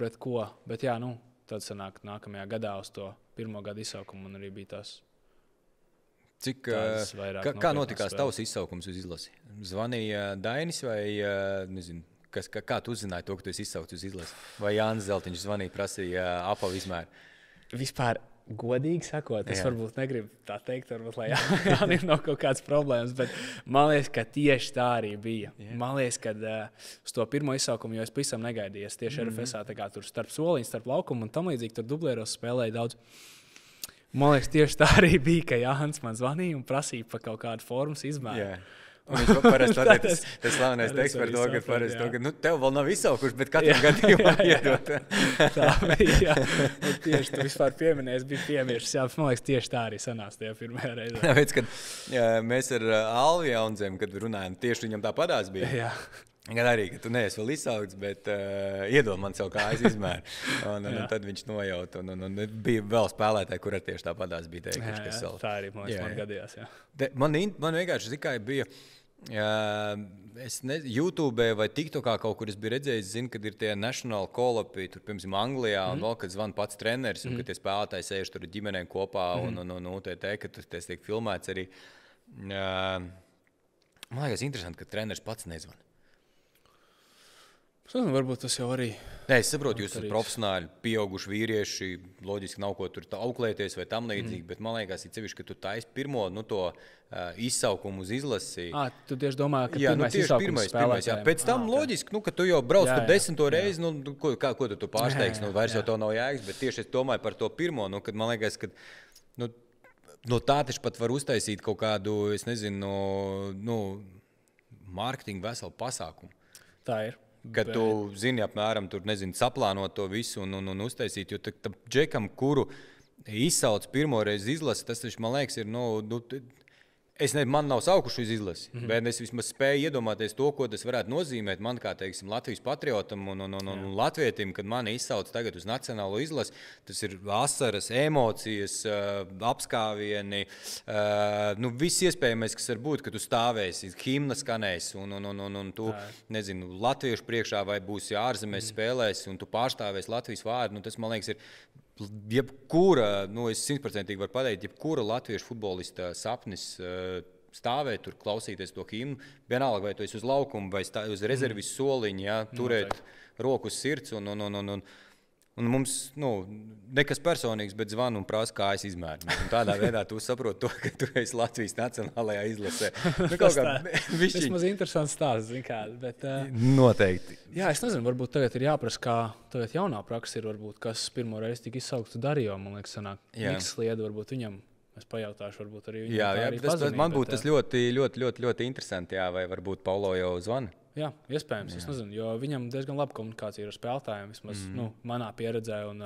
pret ko, bet jā, tad sanāk nākamajā gadā uz to pirmo gada izsaukumu man arī bija tās. Kā notikās tavs izsaukums uz izlasi? Zvanīja Dainis vai, nezinu, kā tu uzzināji to, ka tu esi izsaukts uz izlasi? Vai Jānis Zeltiņš zvanīja, prasīja apavu izmēru? Vispār, godīgi sakot, es varbūt negribu tā teikt, varbūt, lai Jānim nav kaut kādas problēmas, bet man liekas, ka tieši tā arī bija. Man liekas, ka uz to pirmo izsaukumu, jo es pavisam negaidīju, es tieši RFSā tā kā tur starp soliņu, starp laukumu un tam līdzīgi tur dublēros spēlēju daudz. Man liekas, tieši tā arī bija, ka Jānis man zvanīja un prasīja par kaut kādu formas izmēru. Un viņš parasti pateica, tas slavenais teksts par to, ka parasti to, ka tev vēl nav izsaukuši, bet katru gadījumā iedot. Tā bija, tieši tu vispār pieminējies, bija piemirsts. Jā, man liekas, tieši tā arī sanāca tajā pirmajā reizē. Tāpēc, kad mēs ar Alvi Jaunzemi, kad runājam, tieši viņam tā padās bija. Jā. Gan arī, ka tu neesi vēl izsaukts, bet iedod man sev kājas izmēru. Un tad viņš nojauta. Un bija vēl spēlētāji, kur ar tieši tā padās bija teikuši, kas vēl. Tā arī, man gadījās, jā. Man vienkārši zikai bija, YouTube vai TikTokā kaut kur es biju redzējis, zinu, kad ir tie national call-upi, tur, piemēram, Anglijā, un vēl, kad zvana pats treneris, un kad tie spēlētāji sēž tur ģimenēm kopā, un ka tas tiek filmēts arī. Man liekas interesanti, ka treneris pats nezvana. Varbūt tas jau arī. Nē, es saprotu, jūs esat profesionāļi, pieauguši vīrieši, loģiski nav ko tur auklēties vai tam līdzīgi, bet man liekas, sevišķi, ka tu taisi pirmo to izsaukumu uz izlasi. Tu tieši domā, ka pirmais. Pēc tam loģiski, ka tu jau brauc tur 10. reizi, ko tu pārsteigsi, vairs jau to nav jēgas, bet tieši es domāju par to pirmo, kad man liekas, ka no tā taču pat var uztaisīt kaut kādu, es nezinu, mārketingu veselu pasākumu. Tā ir. Kad tu zini apmēram, tur, nezinu, saplānot to visu un uztaisīt, jo tam džekam, kuru izsauc pirmoreiz izlasi, tas taču, man liekas, ir, man nav saukuši uz izlasi, bet es vismaz spēju iedomāties to, ko tas varētu nozīmēt man kā, teiksim, Latvijas patriotam un latvietim, kad mani izsauc tagad uz nacionālo izlasi. Tas ir asaras, emocijas, apskāvieni, viss iespējamais, kas var būt, ka tu stāvēsi, himna skanēs un tu, nezinu, latviešu priekšā vai būsi ārzemēs spēlēs un tu pārstāvēsi Latvijas vārdu. Tas, man liekas, ir jebkura, es 100% varu pateikt, jebkura latviešu futbolista sapnis stāvēt tur, klausīties to himnu, vienalga, vai tu esi uz laukumu vai uz rezervis soliņa, turēt roku uz sirds un mums, nekas personīgs, bet zvanu un prasa kājas izmēru. Un tādā veidā tu saproti to, ka tu esi Latvijas nacionālajā izlasē. Tas maz interesants stāsts, zin kā, bet... Noteikti. Jā, es nezinu, varbūt tagad ir jāprasa, kā tagad jaunā praksa ir, varbūt, kas pirmo reizi tika izsaukts Darijo, man liekas, sanāk. Miks Slieda, varbūt viņam, es pajautāšu, varbūt arī viņam tā arī pazinīt. Man būtu tas ļoti interesanti, vai varbūt Paulo jau zvana. Jā, iespējams, es nezinu, jo viņam diezgan laba komunikācija ar spēlētājiem, vismaz manā pieredzē, un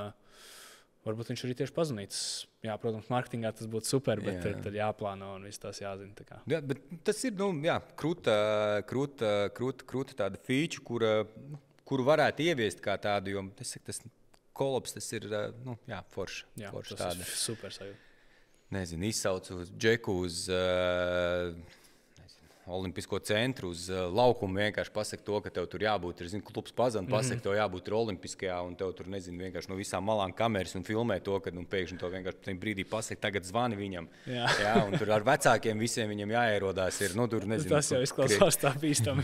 varbūt viņš arī tieši pazvanīts. Jā, protams, marketingā tas būtu super, bet tad jāplāno un viss tas jāzina. Tā kā. Jā, bet tas ir, krūta tāda feature, kuru varētu ieviest kā tādu, jo tas kolaps, tas ir, forša. Jā, tas tāda. Ir super sajūta. Nezinu, izsaucu uz džeku, uz... Olimpisko centru uz laukumu vienkārši pasaka to, ka tev tur jābūt, ir, klubs pazana, pasaka, tev jābūt tur olimpiskajā, un tev tur, nezinu, vienkārši no visām malām kameras un filmē to, kad pēkšņi to vienkārši brīdī pasaka, tagad zvani viņam. Jā, un tur ar vecākiem visiem viņam jāierodās ir, tur, nezinu. Tas jau izklausās tā bīstam.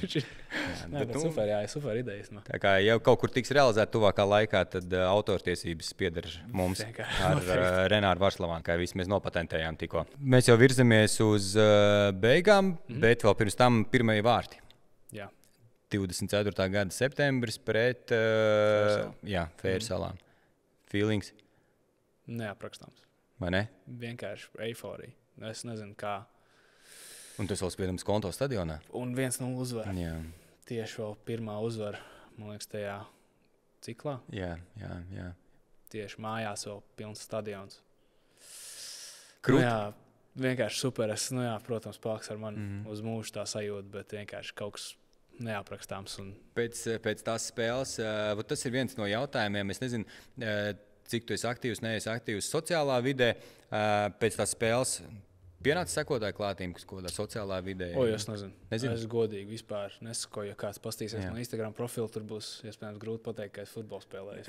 Bet super, jā, super idejas. Tā kā jau kaut kur tiks realizēt tuvākā laikā, tad autortiesības pieder mums ar Renāru Varslavānu, kā visi mēs nopatentējām tikko. Mēs jau virzamies uz beigām, bet vēl pirms tam pirmie vārti. Jā. 24. gada septembris pret Fērsalām. Feelings? Neaprakstāms. Vai ne? Vienkārši eiforija. Es nezinu, kā. Un tas vēl spiedams Konto stadionā? Un 1-0 uzvara. Jā. Tieši vēl pirmā uzvara, man liekas, tajā ciklā. Jā. Tieši mājās vēl pilns stadions. Krūt? Jā, vienkārši super. Protams, paliks ar mani uz mūžu tā sajūta, bet vienkārši kaut kas neaprakstāms. Pēc tās spēles, tas ir viens no jautājumiem. Es nezinu, cik tu esi aktīvs, neesi aktīvs sociālā vidē. Pēc tās spēles pienāca sekotāju klātīm, kas kādā sociālā vidē. Es nezinu. Es godīgi vispār nesakoju, ja kāds pastīsies no Instagram profila, tur būs iespējams grūti pateikt, ka es futbolu spēlēju.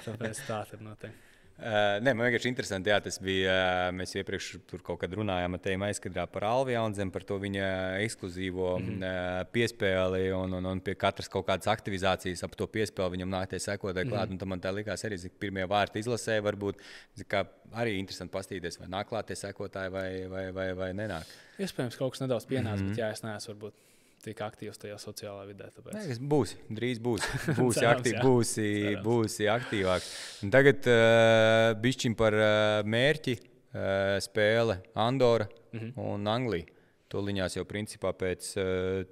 Tāpēc tā tad noteikti. Nē, man vienkārši interesanti, jā, tas bija, mēs iepriekš tur kaut kad runājām ar tevi aizkadrā par Alvi Jaunzemi, par to viņa ekskluzīvo piespēli un pie katras kaut kādas aktivizācijas ap to piespēli viņam nākties sekotāji klāt, un tam man tā likās arī, pirmie vārti izlasē varbūt, kā arī interesanti pastīties, vai nāk klāties sekotāji vai nenāk. Iespējams, kaut kas nedaudz pienāca, bet jā, es neesmu varbūt tik aktīvs tajā sociālā vidē. Tāpēc. Drīz būsi aktīvāk. Un tagad bišķiņ par mērķi spēle Andora un Anglija. Toliņās jau principā pēc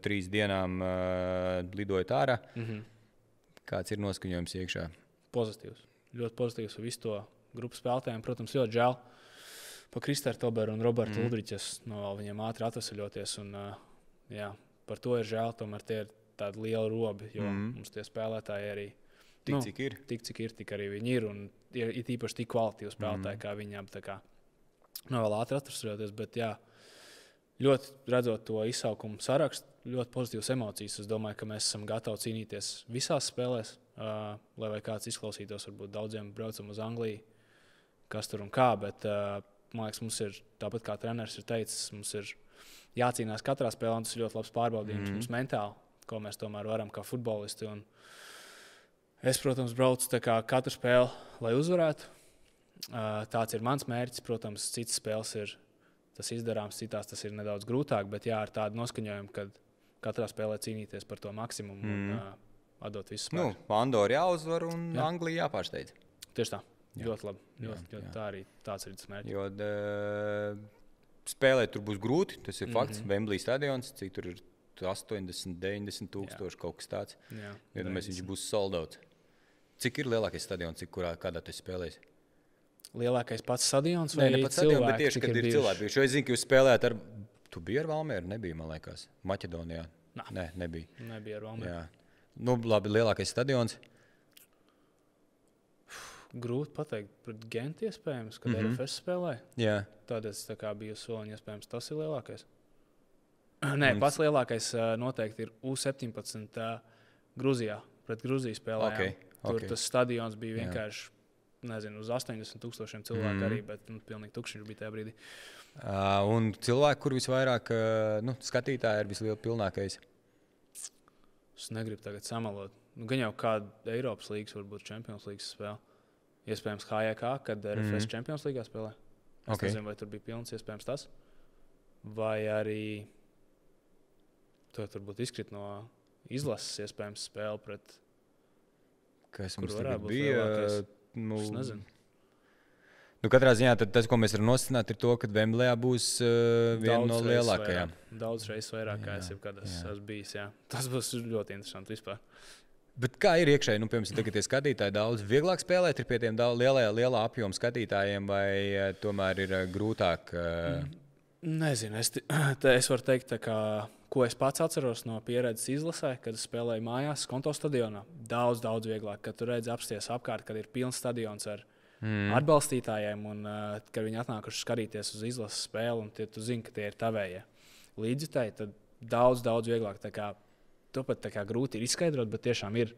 3 dienām lidojot ārā. Kāds ir noskaņojums iekšā? Pozitīvs. Ļoti pozitīvs ar visu to grupu spēlētājiem. Protams, ļoti žēl pa Kristēru Toberu un Robertu Uldriķes novēl viņiem ātri atvesaļoties. Un, par to ir žēl, tomēr tie ir tādi lieli robi, jo mums tie spēlētāji arī cik ir, tik arī viņi ir. Un ir īpaši tik kvalitīvi spēlētāji, kā viņiem vēl ātri atvesaļoties. Bet jā, ļoti redzot to izsaukumu sarakstu, ļoti pozitīvas emocijas. Es domāju, ka mēs esam gatavi cīnīties visās spēlēs, lai vai kāds izklausītos, varbūt daudziem braucam uz Angliju, kas tur un kā. Bet man liekas, mums ir, tāpat kā treneris ir teicis, mums ir jācīnās katrā spēlē, un tas ir ļoti labs pārbaudījums mums mentāli, ko mēs tomēr varam kā futbolisti. Un es, protams, braucu katru spēli, lai uzvarētu. Tāds ir mans mērķis. Protams, citas spēles ir tas izdarāms, citās tas ir nedaudz grūtāk, bet jā, ar tādu noskaņojumu, ka katrā spēlē cīnīties par to maksimumu un atdot visu spēku. Andora jāuzvar un Anglija jāpārsteidz. Tieši tā. Ļoti labi. Ļoti tāds ir tas mērķis. Jo spēlēt tur būs grūti, tas ir fakts. Wembley stadions, cik tur ir 80, 90 tūkstoši kaut kas tāds. Iedomājies, viņš būs sold out. Cik ir lielākais stadions, kādā tu spēlēsi? Lielākais pats stadions vai ne pats stadions, bet tieši, kad ir cilvēki. Jo es zinu, ka jūs spēlējāt ar... Tu biji ar Valmieru? Nebija, man liekas. Maķedonijā? Nē, nebija. Nebija ar Valmieru. Labi, lielākais stadions? Grūti pateikt, pret Gentu iespējams, kad RFS spēlēja. Jā. Tādēļ tā biju soliņi, iespējams, tas ir lielākais. Nē, pats lielākais noteikti ir U17 Gruzijā. Pret Gruziju spēlējām. Tur tas stadions bija vienkārši, nezinu, uz 80,000 cilvēku arī, bet pilnīgi tukšs bija tajā brīdī. Un cilvēki, kur visvairāk skatītāji ir vislielākais? Es negribu tagad samalot. Gan jau kāda Eiropas līgas, varbūt Champions līgas spēle. Iespējams, HJK, kad RFS Champions līgā spēlē. Es nezinu, vai tur bija pilns, iespējams tas. Vai arī tur būtu izkrit no izlases, iespējams, spēle pret... Kas mums tagad bija? Es nezinu. Katrā ziņā tas, ko mēs varam nosināt, ir to, ka Wembleyā būs viena no lielākajām. Daudz reizes vairāk, kā es jebkad esmu bijis. Jā. Tas būs ļoti interesanti vispār. Bet kā ir iekšēji, piemēram, tagad tie skatītāji daudz vieglāk spēlēt ir pie tiem lielā apjoma skatītājiem, vai tomēr ir grūtāk? Nezinu, es varu teikt, ko es pats atceros no pieredzes izlasē, kad es spēlēju mājās Skonto stadionā. Daudz vieglāk, kad tu redzi apsties apkārt, kad ir pilns stadions ar atbalstītājiem un kad viņi atnākuši skatīties uz izlases spēli un tu zini, ka tie ir tavējie līdzjutēji, tad daudz vieglāk. To pat grūti ir izskaidrot, bet tiešām ir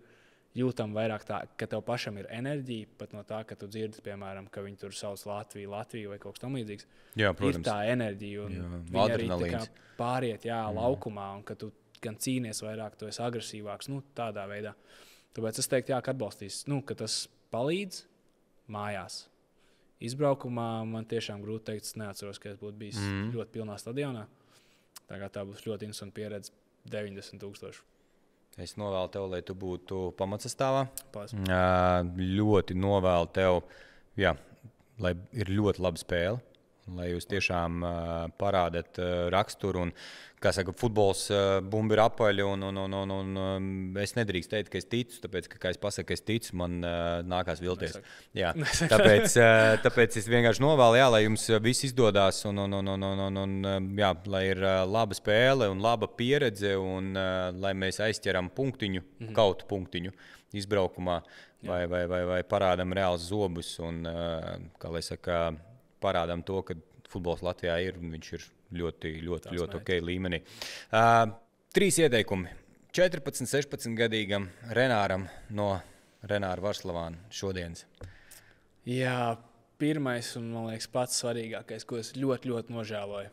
jūtama vairāk tā, ka tev pašam ir enerģija, pat no tā, ka tu dzirdi, piemēram, ka viņi tur sauc Latviju vai kaut kas tamlīdzīgs. Jā, protams. Ir tā enerģija un viņi arī pāriet laukumā un ka tu gan cīnies vairāk, tu esi agresīvāks, tādā veidā. Tāpēc es teiktu, ka atbalstīs, ka tas palīdz mājās. Izbraukumā man tiešām grūti teikt, es neatceros, ka es būtu bijis ļoti pilnā stadionā. Tā būs ļoti interesanta pieredze. 90,000. Es novēlu tev, lai tu būtu pamatsastāvā. Ļoti novēlu tev, lai ir ļoti laba spēle, lai jūs tiešām parādat raksturu. Un, kā saka, futbols bumbi ir apaļi, un es nedrīkst teikt, ka es ticu, tāpēc, ka, kā es pasaku, ka es ticu, man nākās vilties. Jā, tāpēc es vienkārši novēlu, jā, lai jums viss izdodās, jā, lai ir laba spēle un laba pieredze, un lai mēs aizķeram punktiņu, kaut punktiņu izbraukumā, vai parādam reāls zobus, un, kā lai saka, parādam to, ka futbols Latvijā ir, un viņš ir ļoti ok līmenī. 3 ieteikumi 14, 16-gadīgam Renāram no Renāra Varslavāna šodienas. Jā, pirmais un, man liekas, pats svarīgākais, ko es ļoti nožēloju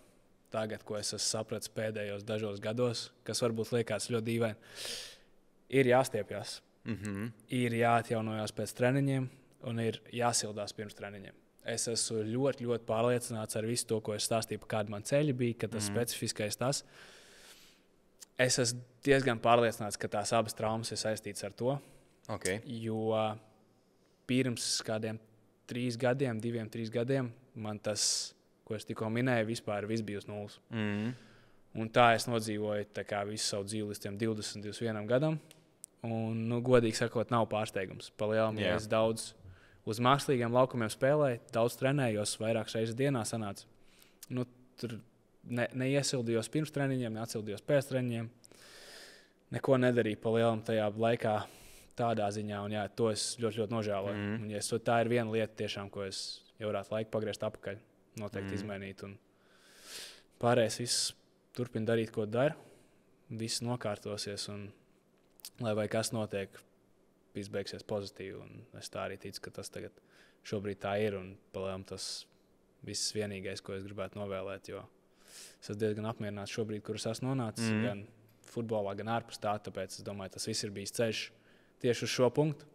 tagad, ko es esmu sapratis pēdējos dažos gados, kas varbūt liekas ļoti dīvaini, ir jāstiepjas. Ir jāatjaunojās pēc treniņiem un ir jāsildās pirms treniņiem. Es esmu ļoti pārliecināts ar visu to, ko es stāstīju, kāda man ceļa bija, ka tas specifiskais tas. Es esmu diezgan pārliecināts, ka tās abas traumas ir saistītas ar to. Okay. Jo pirms kādiem 3 gadiem, 2-3 gadiem, man tas, ko es tikko minēju, vispār viss bija uz nulles. Un tā es nodzīvoju visu savu dzīvi līdz 20, 21 gadam. Un, godīgi sakot, nav pārsteigums. Palielam, ja es daudz uz mākslīgiem laukumiem spēlēju, daudz trenējos, vairākas reizes dienā sanāca. Tur neiesildījos pirms treniņiem, neatsildījos pēc treniņiem. Neko nedarīju palielam tajā laikā tādā ziņā, un jā, to es ļoti nožēloju. Un, ja tā ir viena lieta, tiešām, ko es jau varētu laiku pagriezt apakaļ, noteikti izmainīt. Un pārējais viss turpina darīt, ko dara. Viss nokārtosies, un lai vai kas notiek, viss beigsies pozitīvi, un es tā arī ticu, ka tas tagad šobrīd tā ir, un palielam tas viss vienīgais, ko es gribētu novēlēt, jo es esmu diezgan apmierināts šobrīd, kur es esmu nonācis, gan futbolā, gan ārpus tā, tāpēc es domāju, tas viss ir bijis ceļš tieši uz šo punktu,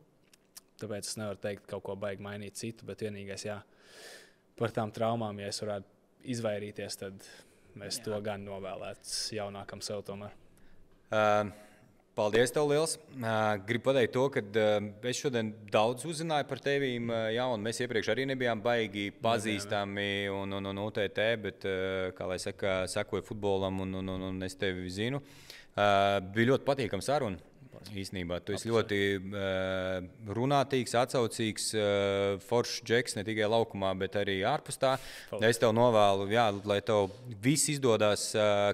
tāpēc es nevaru teikt kaut ko baigi mainīt citu, bet vienīgais, jā, par tām traumām, ja es varētu izvairīties, tad es to gan novēlētu jaunākam sev tomēr. Paldies tev liels. Gribu pateikt to, ka es šodien daudz uzzināju par tevīm, jā, un mēs iepriekš arī nebijām baigi pazīstami un UTT, bet, kā lai saka, sekoju futbolam un es tevi zinu. Bija ļoti patīkams saruna. Īstenībā, tu esi ļoti runātīgs, atsaucīgs, foršs džeks ne tikai laukumā, bet arī ārpus tā. Es tev novēlu, jā, lai tev viss izdodās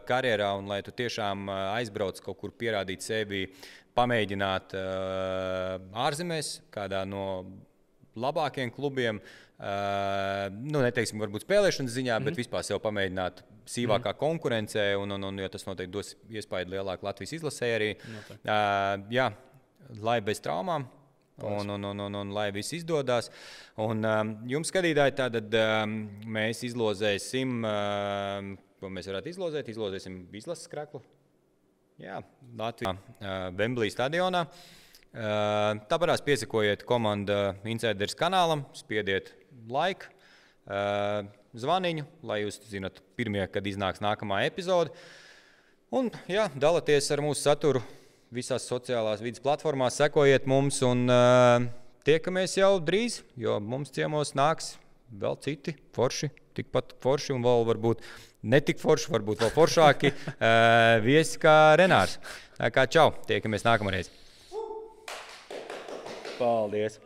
karjerā un lai tu tiešām aizbrauc kaut kur pierādīt sevi, pamēģināt ārzemēs, kādā no labākiem klubiem. Neteiksim, varbūt spēlēšanas ziņā, bet vispār sev pamēģināt sīvākā konkurencē, jo tas noteikti dos iespaidu lielāku Latvijas izlasē arī. Jā, lai bez traumām un lai viss izdodās. Un jums, skatītāji, tātad mēs izlozēsim, ko mēs varētu izlozēt? Izlozēsim izlases kreklu. Jā, Latvijā, Wembley stadionā. Tāpēc piesakojiet komanda Insiders kanālam, spiediet like, zvaniņu, lai jūs zināt pirmie, kad iznāks nākamā epizode. Un, jā, dalieties ar mūsu saturu visās sociālās vides platformās, sekojiet mums un tiekamies jau drīz, jo mums ciemos nāks vēl citi forši, tikpat forši un vēl varbūt netik forši, varbūt vēl foršāki viesi kā Renārs. Tā kā čau, tiekamies nākamreiz. Paldies!